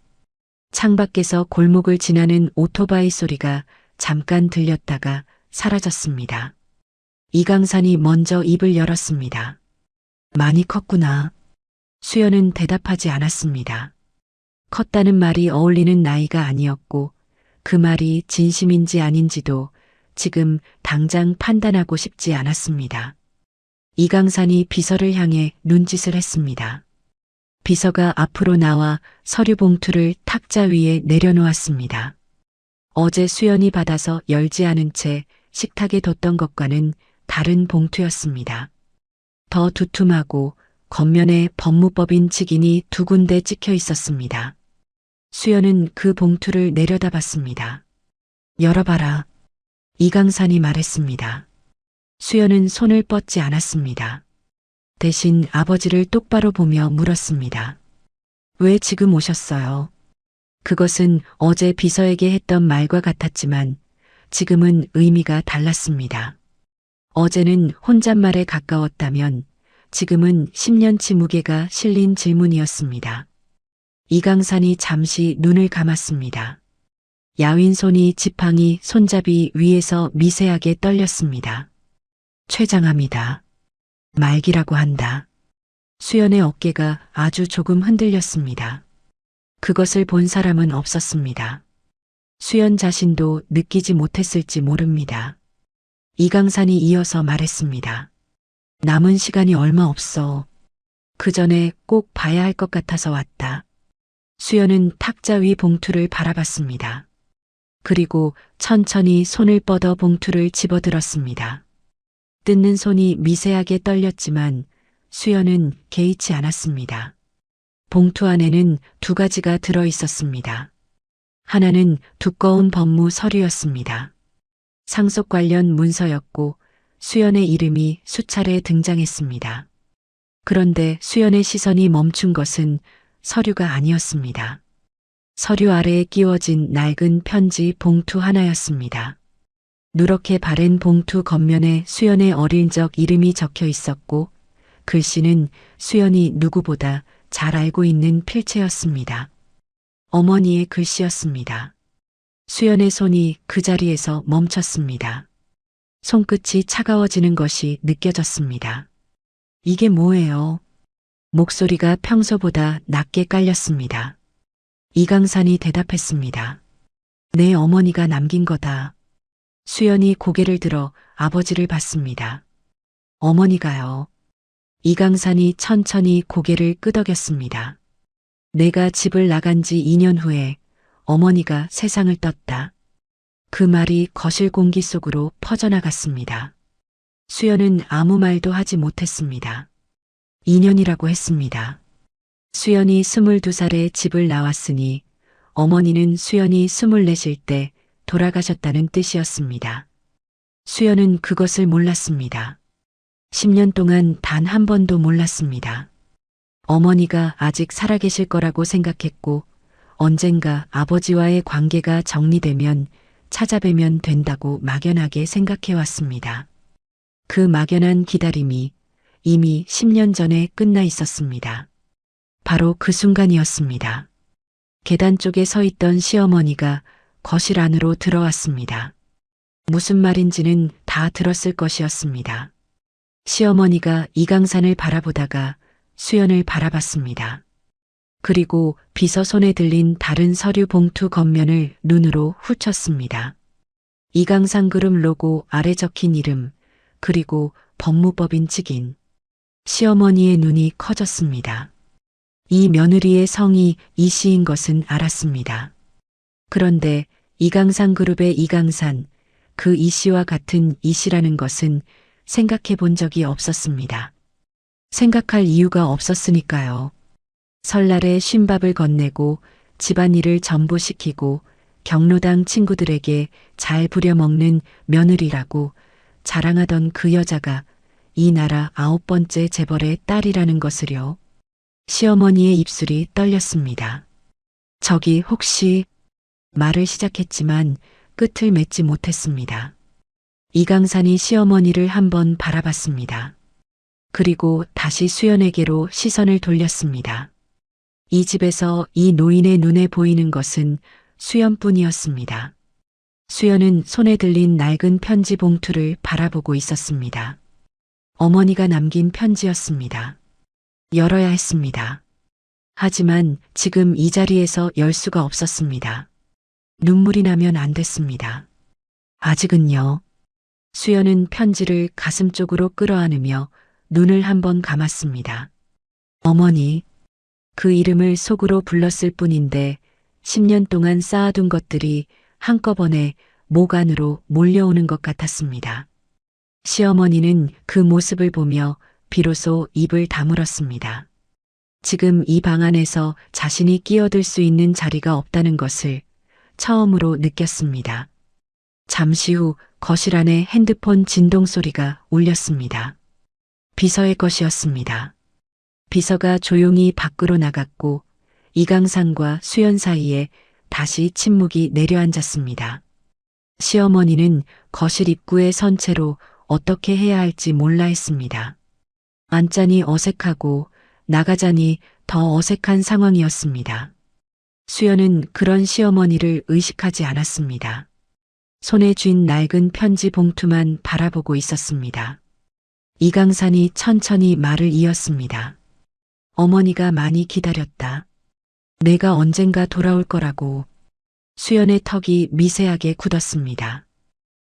창밖에서 골목을 지나는 오토바이 소리가 잠깐 들렸다가 사라졌습니다. 이강산이 먼저 입을 열었습니다. 많이 컸구나. 수연은 대답하지 않았습니다. 컸다는 말이 어울리는 나이가 아니었고 그 말이 진심인지 아닌지도 지금 당장 판단하고 싶지 않았습니다. 이강산이 비서를 향해 눈짓을 했습니다. 비서가 앞으로 나와 서류 봉투를 탁자 위에 내려놓았습니다. 어제 수연이 받아서 열지 않은 채 식탁에 뒀던 것과는 다른 봉투였습니다. 더 두툼하고 겉면에 법무법인 직인이 2군데 찍혀 있었습니다. 수연은 그 봉투를 내려다봤습니다. 열어봐라. 이강산이 말했습니다. 수연은 손을 뻗지 않았습니다. 대신 아버지를 똑바로 보며 물었습니다. 왜 지금 오셨어요? 그것은 어제 비서에게 했던 말과 같았지만 지금은 의미가 달랐습니다. 어제는 혼잣말에 가까웠다면 지금은 10년치 무게가 실린 질문이었습니다. 이강산이 잠시 눈을 감았습니다. 야윈 손이 지팡이 손잡이 위에서 미세하게 떨렸습니다. 최장합니다. 말기라고 한다. 수연의 어깨가 아주 조금 흔들렸습니다. 그것을 본 사람은 없었습니다. 수연 자신도 느끼지 못했을지 모릅니다. 이강산이 이어서 말했습니다. 남은 시간이 얼마 없어. 그 전에 꼭 봐야 할 것 같아서 왔다. 수연은 탁자 위 봉투를 바라봤습니다. 그리고 천천히 손을 뻗어 봉투를 집어들었습니다. 뜯는 손이 미세하게 떨렸지만 수연은 개의치 않았습니다. 봉투 안에는 2가지가 들어 있었습니다. 하나는 두꺼운 법무 서류였습니다. 상속 관련 문서였고 수연의 이름이 수차례 등장했습니다. 그런데 수연의 시선이 멈춘 것은 서류가 아니었습니다. 서류 아래에 끼워진 낡은 편지 봉투 하나였습니다. 누렇게 바랜 봉투 겉면에 수연의 어린 적 이름이 적혀 있었고 글씨는 수연이 누구보다 잘 알고 있는 필체였습니다. 어머니의 글씨였습니다. 수연의 손이 그 자리에서 멈췄습니다. 손끝이 차가워지는 것이 느껴졌습니다. 이게 뭐예요? 목소리가 평소보다 낮게 깔렸습니다. 이강산이 대답했습니다. 내 어머니가 남긴 거다. 수연이 고개를 들어 아버지를 봤습니다. 어머니가요. 이강산이 천천히 고개를 끄덕였습니다. 내가 집을 나간 지 2년 후에 어머니가 세상을 떴다. 그 말이 거실 공기 속으로 퍼져나갔습니다. 수연은 아무 말도 하지 못했습니다. 2년이라고 했습니다. 수연이 22살에 집을 나왔으니 어머니는 수연이 24일 때 돌아가셨다는 뜻이었습니다. 수연은 그것을 몰랐습니다. 10년 동안 단 한 번도 몰랐습니다. 어머니가 아직 살아계실 거라고 생각했고 언젠가 아버지와의 관계가 정리되면 찾아뵈면 된다고 막연하게 생각해왔습니다. 그 막연한 기다림이 이미 10년 전에 끝나 있었습니다. 바로 그 순간이었습니다. 계단 쪽에 서 있던 시어머니가 거실 안으로 들어왔습니다. 무슨 말인지는 다 들었을 것이었습니다. 시어머니가 이강산을 바라보다가 수연을 바라봤습니다. 그리고 비서 손에 들린 다른 서류 봉투 겉면을 눈으로 훑었습니다. 이강산 그룹 로고 아래 적힌 이름, 그리고 법무법인 직인. 시어머니의 눈이 커졌습니다. 이 며느리의 성이 이 씨인 것은 알았습니다. 그런데 이강산 그룹의 이강산, 그 이 씨와 같은 이 씨라는 것은 생각해 본 적이 없었습니다. 생각할 이유가 없었으니까요. 설날에 쉰밥을 건네고 집안일을 전부 시키고 경로당 친구들에게 잘 부려먹는 며느리라고 자랑하던 그 여자가 이 나라 9번째 재벌의 딸이라는 것을요. 시어머니의 입술이 떨렸습니다. 저기 혹시 말을 시작했지만 끝을 맺지 못했습니다. 이강산이 시어머니를 한번 바라봤습니다. 그리고 다시 수연에게로 시선을 돌렸습니다. 이 집에서 이 노인의 눈에 보이는 것은 수연뿐이었습니다. 수연은 손에 들린 낡은 편지 봉투를 바라보고 있었습니다. 어머니가 남긴 편지였습니다. 열어야 했습니다. 하지만 지금 이 자리에서 열 수가 없었습니다. 눈물이 나면 안 됐습니다. 아직은요. 수연은 편지를 가슴 쪽으로 끌어안으며 눈을 한번 감았습니다. 어머니, 그 이름을 속으로 불렀을 뿐인데 10년 동안 쌓아둔 것들이 한꺼번에 목 안으로 몰려오는 것 같았습니다. 시어머니는 그 모습을 보며 비로소 입을 다물었습니다. 지금 이 방 안에서 자신이 끼어들 수 있는 자리가 없다는 것을 처음으로 느꼈습니다. 잠시 후 거실 안에 핸드폰 진동 소리가 울렸습니다. 비서의 것이었습니다. 비서가 조용히 밖으로 나갔고 이강산과 수연 사이에 다시 침묵이 내려앉았습니다. 시어머니는 거실 입구에 선 채로 어떻게 해야 할지 몰라 했습니다. 앉자니 어색하고 나가자니 더 어색한 상황이었습니다. 수연은 그런 시어머니를 의식하지 않았습니다. 손에 쥔 낡은 편지 봉투만 바라보고 있었습니다. 이강산이 천천히 말을 이었습니다. 어머니가 많이 기다렸다. 내가 언젠가 돌아올 거라고. 수연의 턱이 미세하게 굳었습니다.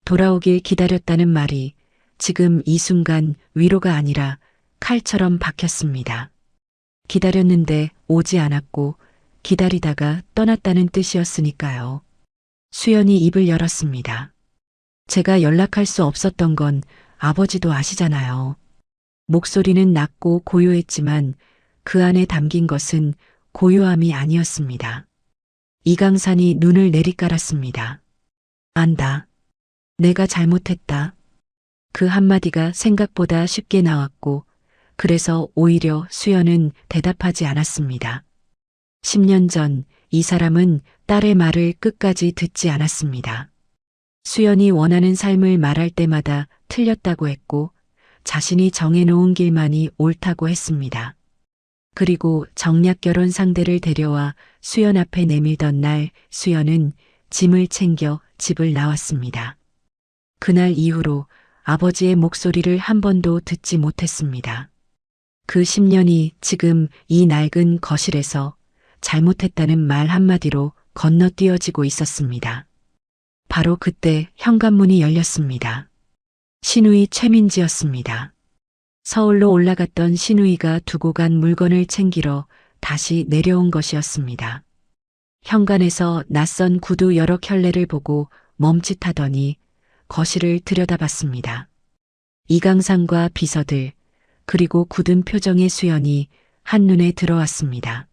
돌아오길 기다렸다는 말이 지금 이 순간 위로가 아니라 칼처럼 박혔습니다. 기다렸는데 오지 않았고 기다리다가 떠났다는 뜻이었으니까요. 수연이 입을 열었습니다. 제가 연락할 수 없었던 건 아버지도 아시잖아요. 목소리는 낮고 고요했지만 그 안에 담긴 것은 고요함이 아니었습니다. 이강산이 눈을 내리깔았습니다. 안다. 내가 잘못했다. 그 한마디가 생각보다 쉽게 나왔고 그래서 오히려 수연은 대답하지 않았습니다. 10년 전 이 사람은 딸의 말을 끝까지 듣지 않았습니다. 수연이 원하는 삶을 말할 때마다 틀렸다고 했고 자신이 정해놓은 길만이 옳다고 했습니다. 그리고 정략 결혼 상대를 데려와 수연 앞에 내밀던 날 수연은 짐을 챙겨 집을 나왔습니다. 그날 이후로 아버지의 목소리를 한 번도 듣지 못했습니다. 그 10년이 지금 이 낡은 거실에서 잘못했다는 말 한마디로 건너뛰어지고 있었습니다. 바로 그때 현관문이 열렸습니다. 신우이 최민지였습니다. 서울로 올라갔던 신우이가 두고 간 물건을 챙기러 다시 내려온 것이었습니다. 현관에서 낯선 구두 여러 켤레를 보고 멈칫하더니 거실을 들여다봤습니다. 이강산과 비서들, 그리고 굳은 표정의 수연이 한눈에 들어왔습니다.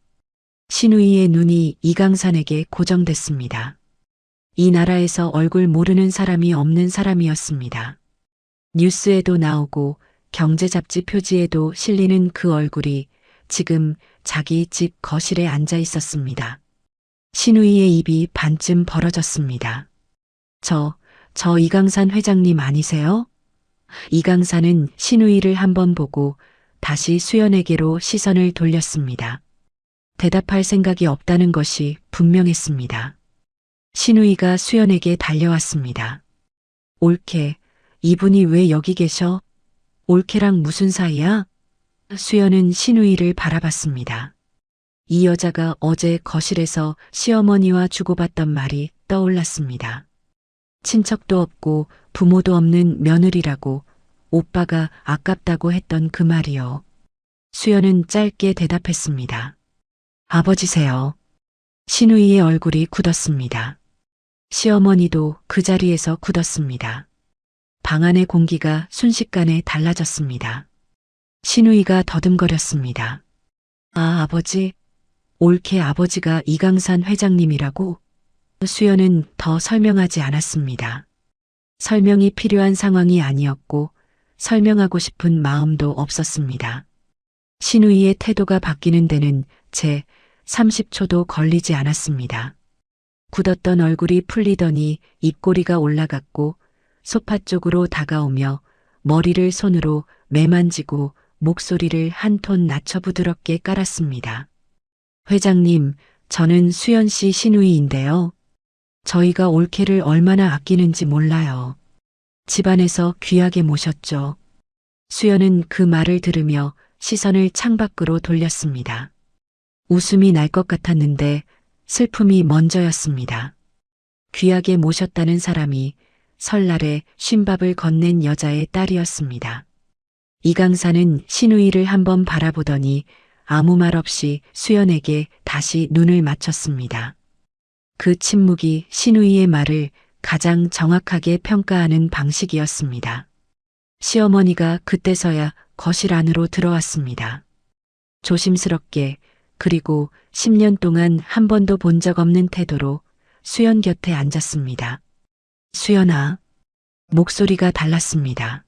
신우이의 눈이 이강산에게 고정됐습니다. 이 나라에서 얼굴 모르는 사람이 없는 사람이었습니다. 뉴스에도 나오고 경제 잡지 표지에도 실리는 그 얼굴이 지금 자기 집 거실에 앉아 있었습니다. 신우이의 입이 반쯤 벌어졌습니다. 저 이강산 회장님 아니세요? 이강산은 신우이를 한번 보고 다시 수연에게로 시선을 돌렸습니다. 대답할 생각이 없다는 것이 분명했습니다. 신우이가 수연에게 달려왔습니다. 올케, 이분이 왜 여기 계셔? 올케랑 무슨 사이야? 수연은 신우이를 바라봤습니다. 이 여자가 어제 거실에서 시어머니와 주고받던 말이 떠올랐습니다. 친척도 없고 부모도 없는 며느리라고 오빠가 아깝다고 했던 그 말이요. 수연은 짧게 대답했습니다. 아버지세요. 신우이의 얼굴이 굳었습니다. 시어머니도 그 자리에서 굳었습니다. 방 안의 공기가 순식간에 달라졌습니다. 신우이가 더듬거렸습니다. 아, 아버지. 올케 아버지가 이강산 회장님이라고? 수연은 더 설명하지 않았습니다. 설명이 필요한 상황이 아니었고 설명하고 싶은 마음도 없었습니다. 신우이의 태도가 바뀌는 데는 채 30초도 걸리지 않았습니다. 굳었던 얼굴이 풀리더니 입꼬리가 올라갔고 소파 쪽으로 다가오며 머리를 손으로 매만지고 목소리를 한 톤 낮춰 부드럽게 깔았습니다. 회장님, 저는 수연 씨 신우이인데요. 저희가 올케를 얼마나 아끼는지 몰라요. 집안에서 귀하게 모셨죠. 수연은 그 말을 들으며 시선을 창밖으로 돌렸습니다. 웃음이 날 것 같았는데 슬픔이 먼저였습니다. 귀하게 모셨다는 사람이 설날에 쉰밥을 건넨 여자의 딸이었습니다. 이강산은 신우이를 한번 바라보더니 아무 말 없이 수연에게 다시 눈을 맞췄습니다. 그 침묵이 신우이의 말을 가장 정확하게 평가하는 방식이었습니다. 시어머니가 그때서야 거실 안으로 들어왔습니다. 조심스럽게 그리고 10년 동안 한 번도 본 적 없는 태도로 수연 곁에 앉았습니다. 수연아. 목소리가 달랐습니다.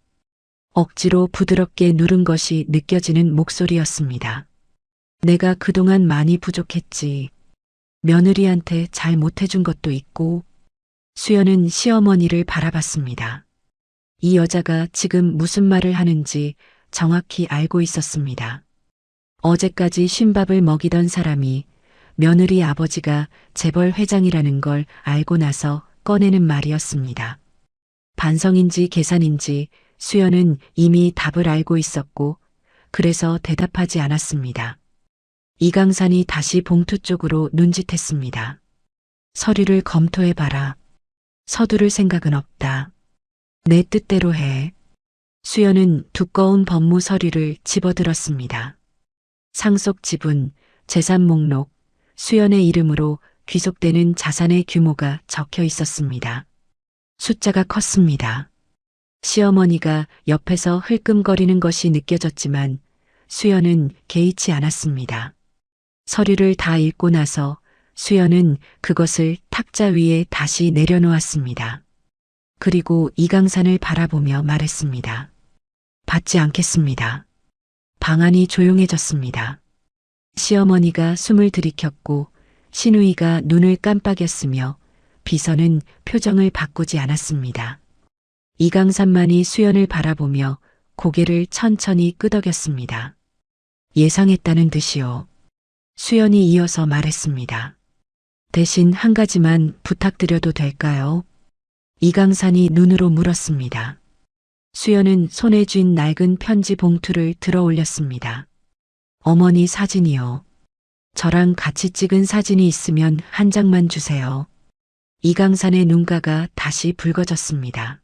억지로 부드럽게 누른 것이 느껴지는 목소리였습니다. 내가 그동안 많이 부족했지. 며느리한테 잘 못해준 것도 있고. 수연은 시어머니를 바라봤습니다. 이 여자가 지금 무슨 말을 하는지 정확히 알고 있었습니다. 어제까지 쉰밥을 먹이던 사람이 며느리 아버지가 재벌 회장이라는 걸 알고 나서 꺼내는 말이었습니다. 반성인지 계산인지 수연은 이미 답을 알고 있었고 그래서 대답하지 않았습니다. 이강산이 다시 봉투 쪽으로 눈짓했습니다. 서류를 검토해봐라. 서두를 생각은 없다. 내 뜻대로 해. 수연은 두꺼운 법무 서류를 집어들었습니다. 상속 지분, 재산 목록, 수연의 이름으로 귀속되는 자산의 규모가 적혀 있었습니다. 숫자가 컸습니다. 시어머니가 옆에서 흘끔거리는 것이 느껴졌지만 수연은 개의치 않았습니다. 서류를 다 읽고 나서 수연은 그것을 탁자 위에 다시 내려놓았습니다. 그리고 이강산을 바라보며 말했습니다. 받지 않겠습니다. 방안이 조용해졌습니다. 시어머니가 숨을 들이켰고 신우이가 눈을 깜빡였으며 비서는 표정을 바꾸지 않았습니다. 이강산만이 수연을 바라보며 고개를 천천히 끄덕였습니다. 예상했다는 듯이요. 수연이 이어서 말했습니다. 대신 한 가지만 부탁드려도 될까요? 이강산이 눈으로 물었습니다. 수연은 손에 쥔 낡은 편지 봉투를 들어 올렸습니다. 어머니 사진이요. 저랑 같이 찍은 사진이 있으면 한 장만 주세요. 이강산의 눈가가 다시 붉어졌습니다.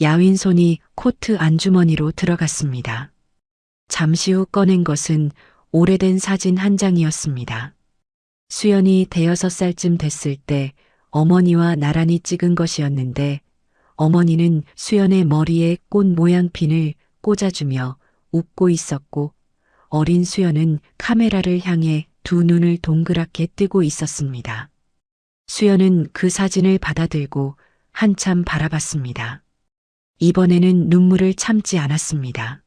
야윈 손이 코트 안주머니로 들어갔습니다. 잠시 후 꺼낸 것은 오래된 사진 한 장이었습니다. 수연이 6살쯤 됐을 때 어머니와 나란히 찍은 것이었는데 어머니는 수연의 머리에 꽃 모양 핀을 꽂아주며 웃고 있었고 어린 수연은 카메라를 향해 두 눈을 동그랗게 뜨고 있었습니다. 수연은 그 사진을 받아들고 한참 바라봤습니다. 이번에는 눈물을 참지 않았습니다.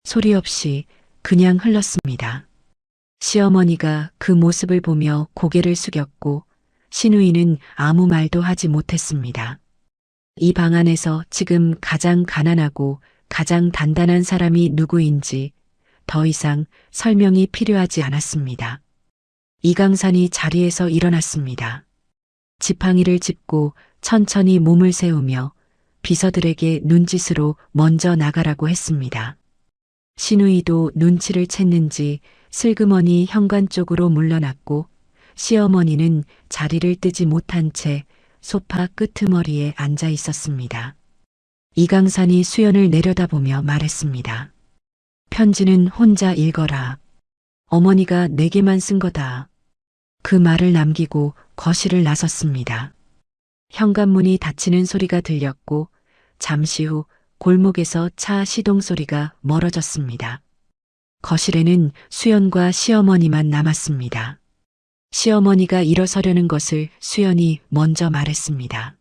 소리 없이 그냥 흘렀습니다. 시어머니가 그 모습을 보며 고개를 숙였고 신우이는 아무 말도 하지 못했습니다. 이 방 안에서 지금 가장 가난하고 가장 단단한 사람이 누구인지 더 이상 설명이 필요하지 않았습니다. 이강산이 자리에서 일어났습니다. 지팡이를 짚고 천천히 몸을 세우며 비서들에게 눈짓으로 먼저 나가라고 했습니다. 신우이도 눈치를 챘는지 슬그머니 현관 쪽으로 물러났고 시어머니는 자리를 뜨지 못한 채 소파 끄트머리에 앉아 있었습니다. 이강산이 수연을 내려다보며 말했습니다. 편지는 혼자 읽어라. 어머니가 내게만 쓴 거다. 그 말을 남기고 거실을 나섰습니다. 현관문이 닫히는 소리가 들렸고 잠시 후 골목에서 차 시동 소리가 멀어졌습니다. 거실에는 수연과 시어머니만 남았습니다. 시어머니가 일어서려는 것을 수연이 먼저 말했습니다.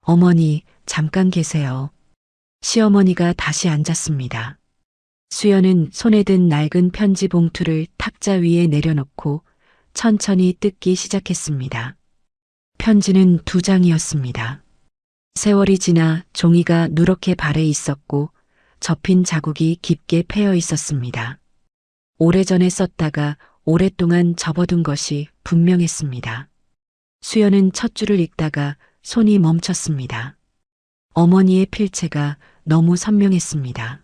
어머니, 잠깐 계세요. 시어머니가 다시 앉았습니다. 수연은 손에 든 낡은 편지 봉투를 탁자 위에 내려놓고 천천히 뜯기 시작했습니다. 편지는 2장이었습니다. 세월이 지나 종이가 누렇게 발해 있었고 접힌 자국이 깊게 패여 있었습니다. 오래전에 썼다가 오랫동안 접어둔 것이 분명했습니다. 수연은 첫 줄을 읽다가 손이 멈췄습니다. 어머니의 필체가 너무 선명했습니다.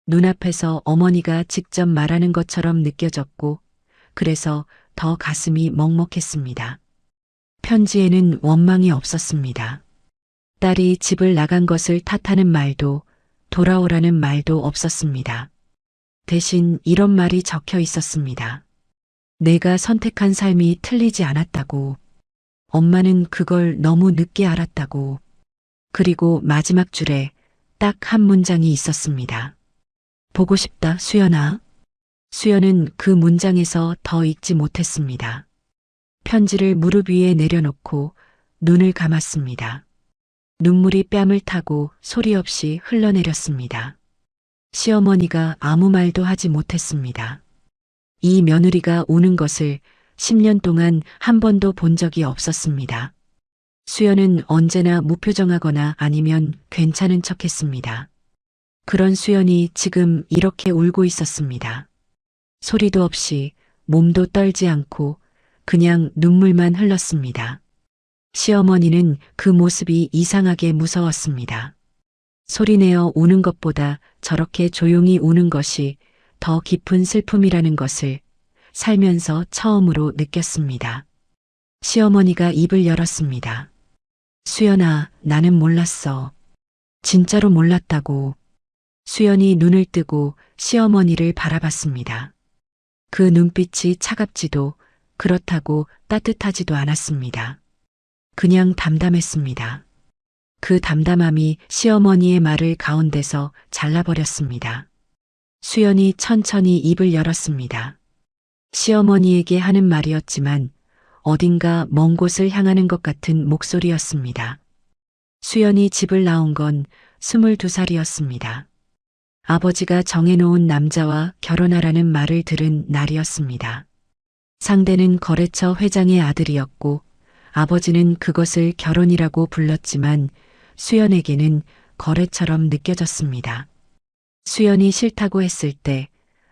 눈앞에서 어머니가 직접 말하는 것처럼 느껴졌고 그래서 더 가슴이 먹먹했습니다. 편지에는 원망이 없었습니다. 딸이 집을 나간 것을 탓하는 말도 돌아오라는 말도 없었습니다. 대신 이런 말이 적혀 있었습니다. 내가 선택한 삶이 틀리지 않았다고. 엄마는 그걸 너무 늦게 알았다고. 그리고 마지막 줄에 딱 한 문장이 있었습니다. 보고 싶다, 수연아. 수연은 그 문장에서 더 읽지 못했습니다. 편지를 무릎 위에 내려놓고 눈을 감았습니다. 눈물이 뺨을 타고 소리 없이 흘러내렸습니다. 시어머니가 아무 말도 하지 못했습니다. 이 며느리가 우는 것을 10년 동안 한 번도 본 적이 없었습니다. 수연은 언제나 무표정하거나 아니면 괜찮은 척했습니다. 그런 수연이 지금 이렇게 울고 있었습니다. 소리도 없이 몸도 떨지 않고 그냥 눈물만 흘렀습니다. 시어머니는 그 모습이 이상하게 무서웠습니다. 소리내어 우는 것보다 저렇게 조용히 우는 것이 더 깊은 슬픔이라는 것을 살면서 처음으로 느꼈습니다. 시어머니가 입을 열었습니다. 수연아, 나는 몰랐어. 진짜로 몰랐다고. 수연이 눈을 뜨고 시어머니를 바라봤습니다. 그 눈빛이 차갑지도 그렇다고 따뜻하지도 않았습니다. 그냥 담담했습니다. 그 담담함이 시어머니의 말을 가운데서 잘라버렸습니다. 수연이 천천히 입을 열었습니다. 시어머니에게 하는 말이었지만 어딘가 먼 곳을 향하는 것 같은 목소리였습니다. 수연이 집을 나온 건 22살이었습니다. 아버지가 정해놓은 남자와 결혼하라는 말을 들은 날이었습니다. 상대는 거래처 회장의 아들이었고 아버지는 그것을 결혼이라고 불렀지만 수연에게는 거래처럼 느껴졌습니다. 수연이 싫다고 했을 때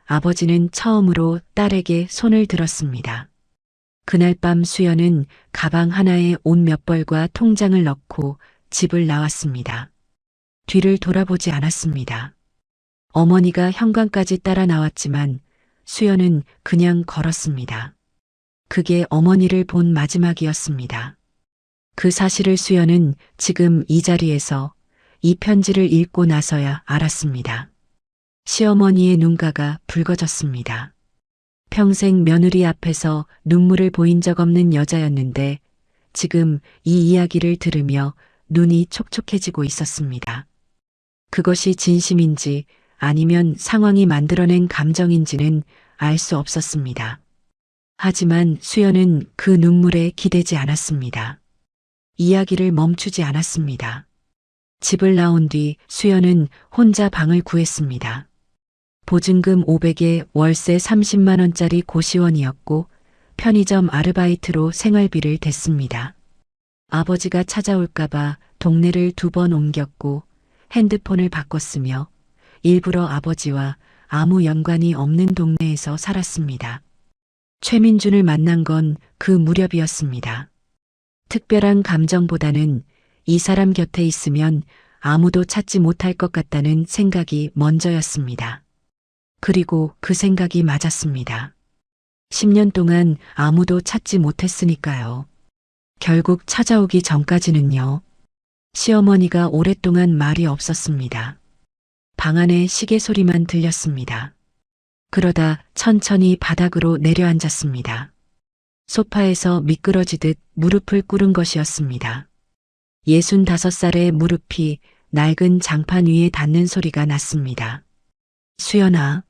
아버지는 처음으로 딸에게 손을 들었습니다. 그날 밤 수연은 가방 하나에 옷 몇 벌과 통장을 넣고 집을 나왔습니다. 뒤를 돌아보지 않았습니다. 어머니가 현관까지 따라 나왔지만 수연은 그냥 걸었습니다. 그게 어머니를 본 마지막이었습니다. 그 사실을 수연은 지금 이 자리에서 이 편지를 읽고 나서야 알았습니다. 시어머니의 눈가가 붉어졌습니다. 평생 며느리 앞에서 눈물을 보인 적 없는 여자였는데 지금 이 이야기를 들으며 눈이 촉촉해지고 있었습니다. 그것이 진심인지 아니면 상황이 만들어낸 감정인지는 알 수 없었습니다. 하지만 수연은 그 눈물에 기대지 않았습니다. 이야기를 멈추지 않았습니다. 집을 나온 뒤 수연은 혼자 방을 구했습니다. 보증금 500에 월세 30만 원짜리 고시원이었고 편의점 아르바이트로 생활비를 댔습니다. 아버지가 찾아올까봐 동네를 2번 옮겼고 핸드폰을 바꿨으며 일부러 아버지와 아무 연관이 없는 동네에서 살았습니다. 최민준을 만난 건 그 무렵이었습니다. 특별한 감정보다는 이 사람 곁에 있으면 아무도 찾지 못할 것 같다는 생각이 먼저였습니다. 그리고 그 생각이 맞았습니다. 10년 동안 아무도 찾지 못했으니까요. 결국 찾아오기 전까지는요. 시어머니가 오랫동안 말이 없었습니다. 방 안에 시계 소리만 들렸습니다. 그러다 천천히 바닥으로 내려앉았습니다. 소파에서 미끄러지듯 무릎을 꿇은 것이었습니다. 65살의 무릎이 낡은 장판 위에 닿는 소리가 났습니다. 수연아,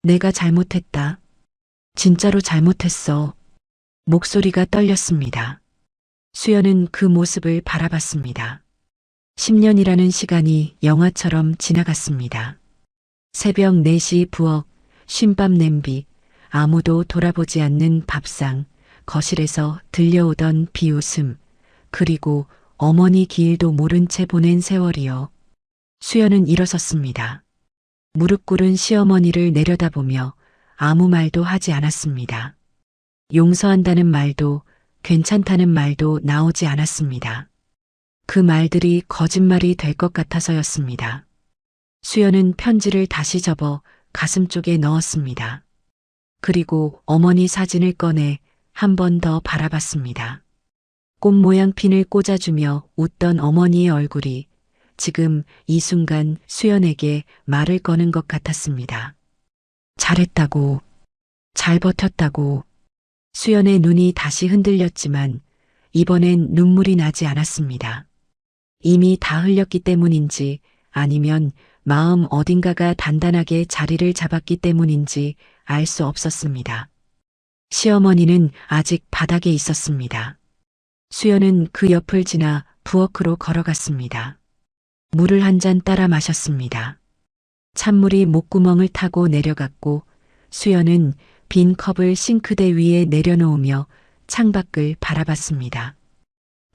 내가 잘못했다. 진짜로 잘못했어. 목소리가 떨렸습니다. 수연은 그 모습을 바라봤습니다. 10년이라는 시간이 영화처럼 지나갔습니다. 새벽 4시 부엌, 쉰밥 냄비, 아무도 돌아보지 않는 밥상, 거실에서 들려오던 비웃음, 그리고 어머니 기일도 모른 채 보낸 세월이요. 수연은 일어섰습니다. 무릎 꿇은 시어머니를 내려다보며 아무 말도 하지 않았습니다. 용서한다는 말도 괜찮다는 말도 나오지 않았습니다. 그 말들이 거짓말이 될 것 같아서였습니다. 수연은 편지를 다시 접어 가슴 쪽에 넣었습니다. 그리고 어머니 사진을 꺼내 한 번 더 바라봤습니다. 꽃 모양 핀을 꽂아주며 웃던 어머니의 얼굴이 지금 이 순간 수연에게 말을 거는 것 같았습니다. 잘했다고, 잘 버텼다고. 수연의 눈이 다시 흔들렸지만 이번엔 눈물이 나지 않았습니다. 이미 다 흘렸기 때문인지 아니면 마음 어딘가가 단단하게 자리를 잡았기 때문인지 알 수 없었습니다. 시어머니는 아직 바닥에 있었습니다. 수연은 그 옆을 지나 부엌으로 걸어갔습니다. 물을 한 잔 따라 마셨습니다. 찬물이 목구멍을 타고 내려갔고 수연은 빈 컵을 싱크대 위에 내려놓으며 창밖을 바라봤습니다.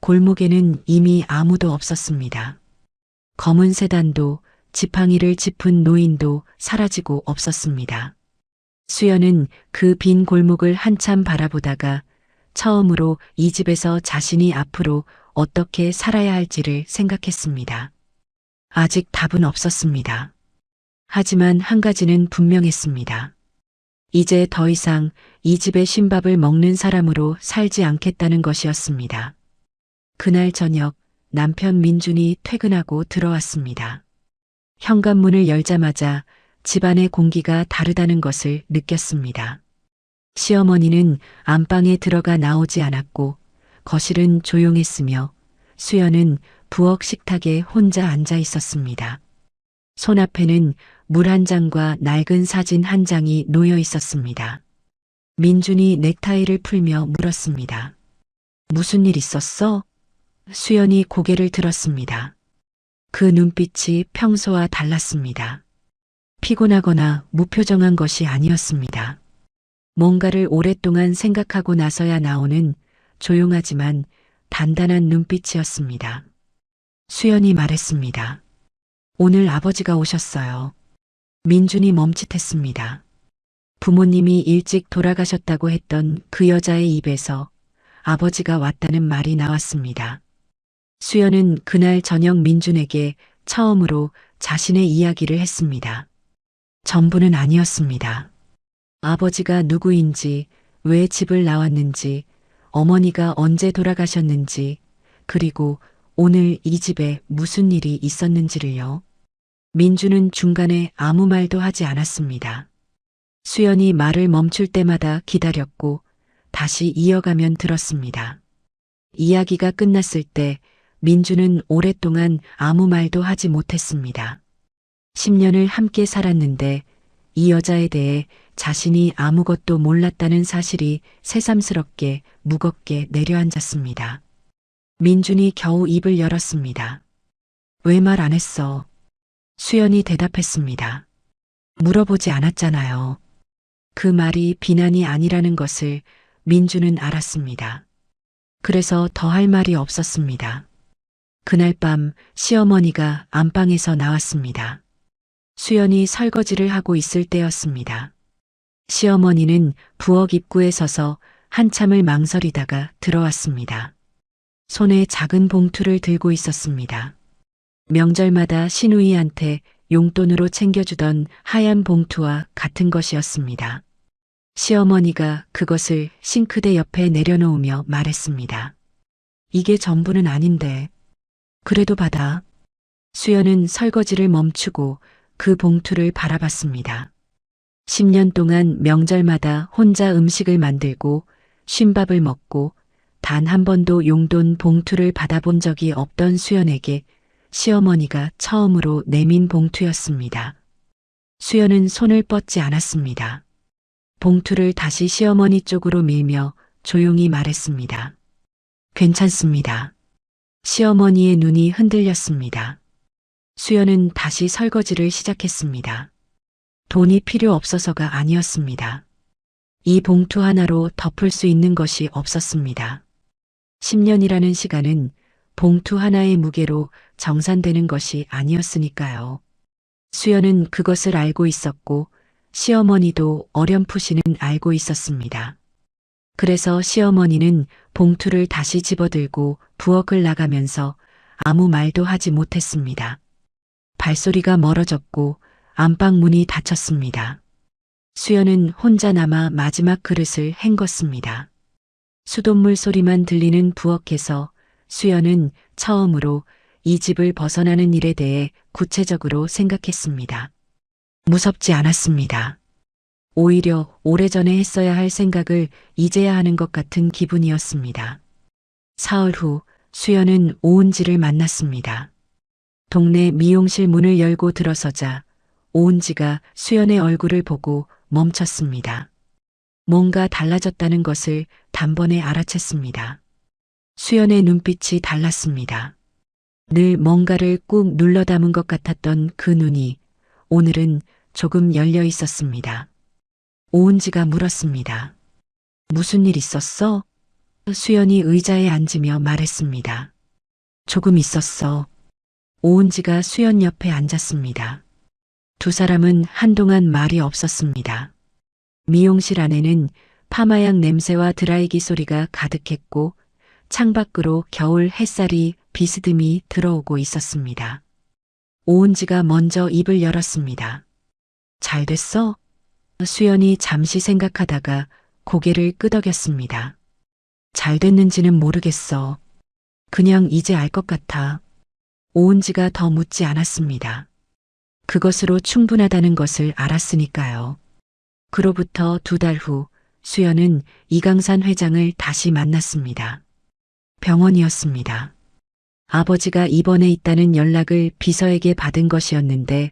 골목에는 이미 아무도 없었습니다. 검은 세단도 지팡이를 짚은 노인도 사라지고 없었습니다. 수연은 그 빈 골목을 한참 바라보다가 처음으로 이 집에서 자신이 앞으로 어떻게 살아야 할지를 생각했습니다. 아직 답은 없었습니다. 하지만 한 가지는 분명했습니다. 이제 더 이상 이 집의 쉰밥을 먹는 사람으로 살지 않겠다는 것이었습니다. 그날 저녁 남편 민준이 퇴근하고 들어왔습니다. 현관문을 열자마자 집안의 공기가 다르다는 것을 느꼈습니다. 시어머니는 안방에 들어가 나오지 않았고 거실은 조용했으며 수연은 부엌 식탁에 혼자 앉아 있었습니다. 손앞에는 물 한 잔과 낡은 사진 한 장이 놓여 있었습니다. 민준이 넥타이를 풀며 물었습니다. 무슨 일 있었어? 수연이 고개를 들었습니다. 그 눈빛이 평소와 달랐습니다. 피곤하거나 무표정한 것이 아니었습니다. 뭔가를 오랫동안 생각하고 나서야 나오는 조용하지만 단단한 눈빛이었습니다. 수연이 말했습니다. 오늘 아버지가 오셨어요. 민준이 멈칫했습니다. 부모님이 일찍 돌아가셨다고 했던 그 여자의 입에서 아버지가 왔다는 말이 나왔습니다. 수연은 그날 저녁 민준에게 처음으로 자신의 이야기를 했습니다. 전부는 아니었습니다. 아버지가 누구인지, 왜 집을 나왔는지, 어머니가 언제 돌아가셨는지, 그리고 오늘 이 집에 무슨 일이 있었는지를요. 민주는 중간에 아무 말도 하지 않았습니다. 수연이 말을 멈출 때마다 기다렸고 다시 이어가면 들었습니다. 이야기가 끝났을 때 민주는 오랫동안 아무 말도 하지 못했습니다. 10년을 함께 살았는데 이 여자에 대해 자신이 아무것도 몰랐다는 사실이 새삼스럽게 무겁게 내려앉았습니다. 민준이 겨우 입을 열었습니다. 왜 말 안 했어? 수연이 대답했습니다. 물어보지 않았잖아요. 그 말이 비난이 아니라는 것을 민주는 알았습니다. 그래서 더 할 말이 없었습니다. 그날 밤 시어머니가 안방에서 나왔습니다. 수연이 설거지를 하고 있을 때였습니다. 시어머니는 부엌 입구에 서서 한참을 망설이다가 들어왔습니다. 손에 작은 봉투를 들고 있었습니다. 명절마다 시누이한테 용돈으로 챙겨주던 하얀 봉투와 같은 것이었습니다. 시어머니가 그것을 싱크대 옆에 내려놓으며 말했습니다. 이게 전부는 아닌데. 그래도 받아. 수연은 설거지를 멈추고 그 봉투를 바라봤습니다. 10년 동안 명절마다 혼자 음식을 만들고 쉰밥을 먹고 단 한 번도 용돈 봉투를 받아본 적이 없던 수연에게 시어머니가 처음으로 내민 봉투였습니다. 수연은 손을 뻗지 않았습니다. 봉투를 다시 시어머니 쪽으로 밀며 조용히 말했습니다. 괜찮습니다. 시어머니의 눈이 흔들렸습니다. 수연은 다시 설거지를 시작했습니다. 돈이 필요 없어서가 아니었습니다. 이 봉투 하나로 덮을 수 있는 것이 없었습니다. 10년이라는 시간은 봉투 하나의 무게로 정산되는 것이 아니었으니까요. 수연은 그것을 알고 있었고 시어머니도 어렴풋이는 알고 있었습니다. 그래서 시어머니는 봉투를 다시 집어들고 부엌을 나가면서 아무 말도 하지 못했습니다. 발소리가 멀어졌고 안방 문이 닫혔습니다. 수연은 혼자 남아 마지막 그릇을 헹궜습니다. 수돗물 소리만 들리는 부엌에서 수연은 처음으로 이 집을 벗어나는 일에 대해 구체적으로 생각했습니다. 무섭지 않았습니다. 오히려 오래전에 했어야 할 생각을 이제야 하는 것 같은 기분이었습니다. 사흘 후 수연은 오은지를 만났습니다. 동네 미용실 문을 열고 들어서자 오은지가 수연의 얼굴을 보고 멈췄습니다. 뭔가 달라졌다는 것을 단번에 알아챘습니다. 수연의 눈빛이 달랐습니다. 늘 뭔가를 꾹 눌러 담은 것 같았던 그 눈이 오늘은 조금 열려 있었습니다. 오은지가 물었습니다. 무슨 일 있었어? 수연이 의자에 앉으며 말했습니다. 조금 있었어. 오은지가 수연 옆에 앉았습니다. 두 사람은 한동안 말이 없었습니다. 미용실 안에는 파마약 냄새와 드라이기 소리가 가득했고 창밖으로 겨울 햇살이 비스듬히 들어오고 있었습니다. 오은지가 먼저 입을 열었습니다. 잘 됐어? 수연이 잠시 생각하다가 고개를 끄덕였습니다. 잘 됐는지는 모르겠어. 그냥 이제 알 것 같아. 오은지가 더 묻지 않았습니다. 그것으로 충분하다는 것을 알았으니까요. 그로부터 2달 후 수연은 이강산 회장을 다시 만났습니다. 병원이었습니다. 아버지가 입원해 있다는 연락을 비서에게 받은 것이었는데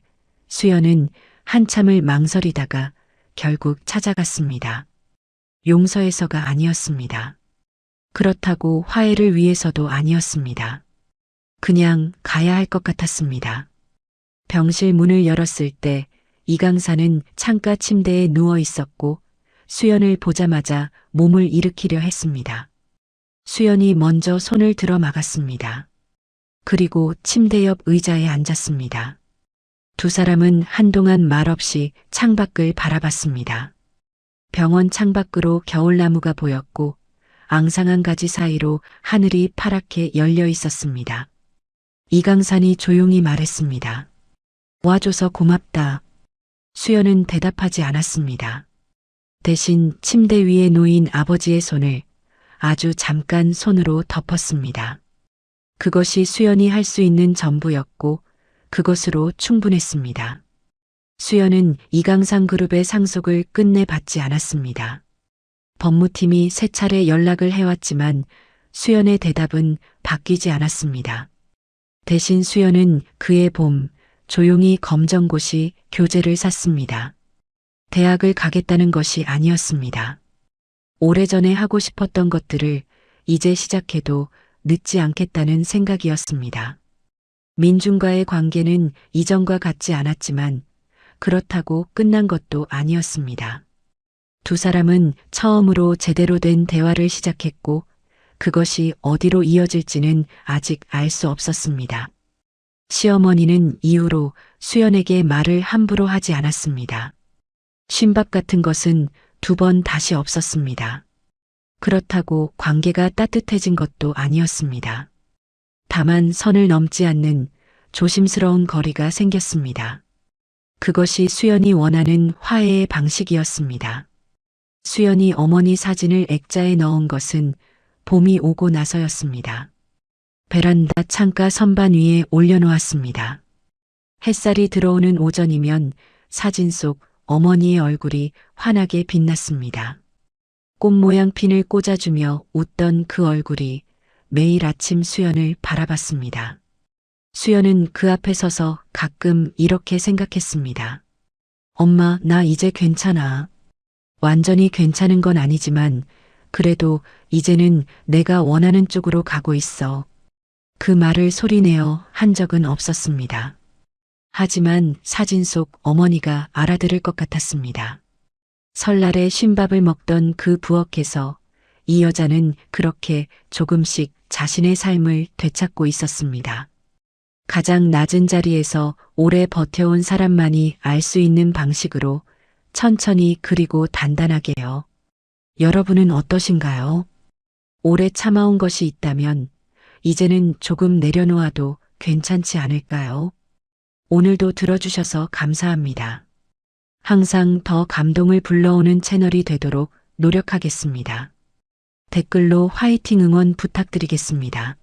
수연은 한참을 망설이다가 결국 찾아갔습니다. 용서해서가 아니었습니다. 그렇다고 화해를 위해서도 아니었습니다. 그냥 가야 할 것 같았습니다. 병실 문을 열었을 때 이강산은 창가 침대에 누워 있었고 수연을 보자마자 몸을 일으키려 했습니다. 수연이 먼저 손을 들어 막았습니다. 그리고 침대 옆 의자에 앉았습니다. 두 사람은 한동안 말없이 창밖을 바라봤습니다. 병원 창밖으로 겨울나무가 보였고 앙상한 가지 사이로 하늘이 파랗게 열려 있었습니다. 이강산이 조용히 말했습니다. 와줘서 고맙다. 수연은 대답하지 않았습니다. 대신 침대 위에 놓인 아버지의 손을 아주 잠깐 손으로 덮었습니다. 그것이 수연이 할 수 있는 전부였고 그것으로 충분했습니다. 수연은 이강산 그룹의 상속을 끝내 받지 않았습니다. 법무팀이 3차례 연락을 해왔지만 수연의 대답은 바뀌지 않았습니다. 대신 수연은 그해 봄 조용히 검정고시 교재를 샀습니다. 대학을 가겠다는 것이 아니었습니다. 오래전에 하고 싶었던 것들을 이제 시작해도 늦지 않겠다는 생각이었습니다. 민중과의 관계는 이전과 같지 않았지만 그렇다고 끝난 것도 아니었습니다. 두 사람은 처음으로 제대로 된 대화를 시작했고 그것이 어디로 이어질지는 아직 알 수 없었습니다. 시어머니는 이후로 수연에게 말을 함부로 하지 않았습니다. 쉰밥 같은 것은 2번 다시 없었습니다. 그렇다고 관계가 따뜻해진 것도 아니었습니다. 다만 선을 넘지 않는 조심스러운 거리가 생겼습니다. 그것이 수연이 원하는 화해의 방식이었습니다. 수연이 어머니 사진을 액자에 넣은 것은 봄이 오고 나서였습니다. 베란다 창가 선반 위에 올려놓았습니다. 햇살이 들어오는 오전이면 사진 속 어머니의 얼굴이 환하게 빛났습니다. 꽃 모양 핀을 꽂아주며 웃던 그 얼굴이 매일 아침 수연을 바라봤습니다. 수연은 그 앞에 서서 가끔 이렇게 생각했습니다. 엄마, 나 이제 괜찮아. 완전히 괜찮은 건 아니지만 그래도 이제는 내가 원하는 쪽으로 가고 있어. 그 말을 소리내어 한 적은 없었습니다. 하지만 사진 속 어머니가 알아들을 것 같았습니다. 설날에 쉰밥을 먹던 그 부엌에서 이 여자는 그렇게 조금씩 자신의 삶을 되찾고 있었습니다. 가장 낮은 자리에서 오래 버텨온 사람만이 알 수 있는 방식으로 천천히 그리고 단단하게요. 여러분은 어떠신가요? 오래 참아온 것이 있다면 이제는 조금 내려놓아도 괜찮지 않을까요? 오늘도 들어주셔서 감사합니다. 항상 더 감동을 불러오는 채널이 되도록 노력하겠습니다. 댓글로 화이팅 응원 부탁드리겠습니다.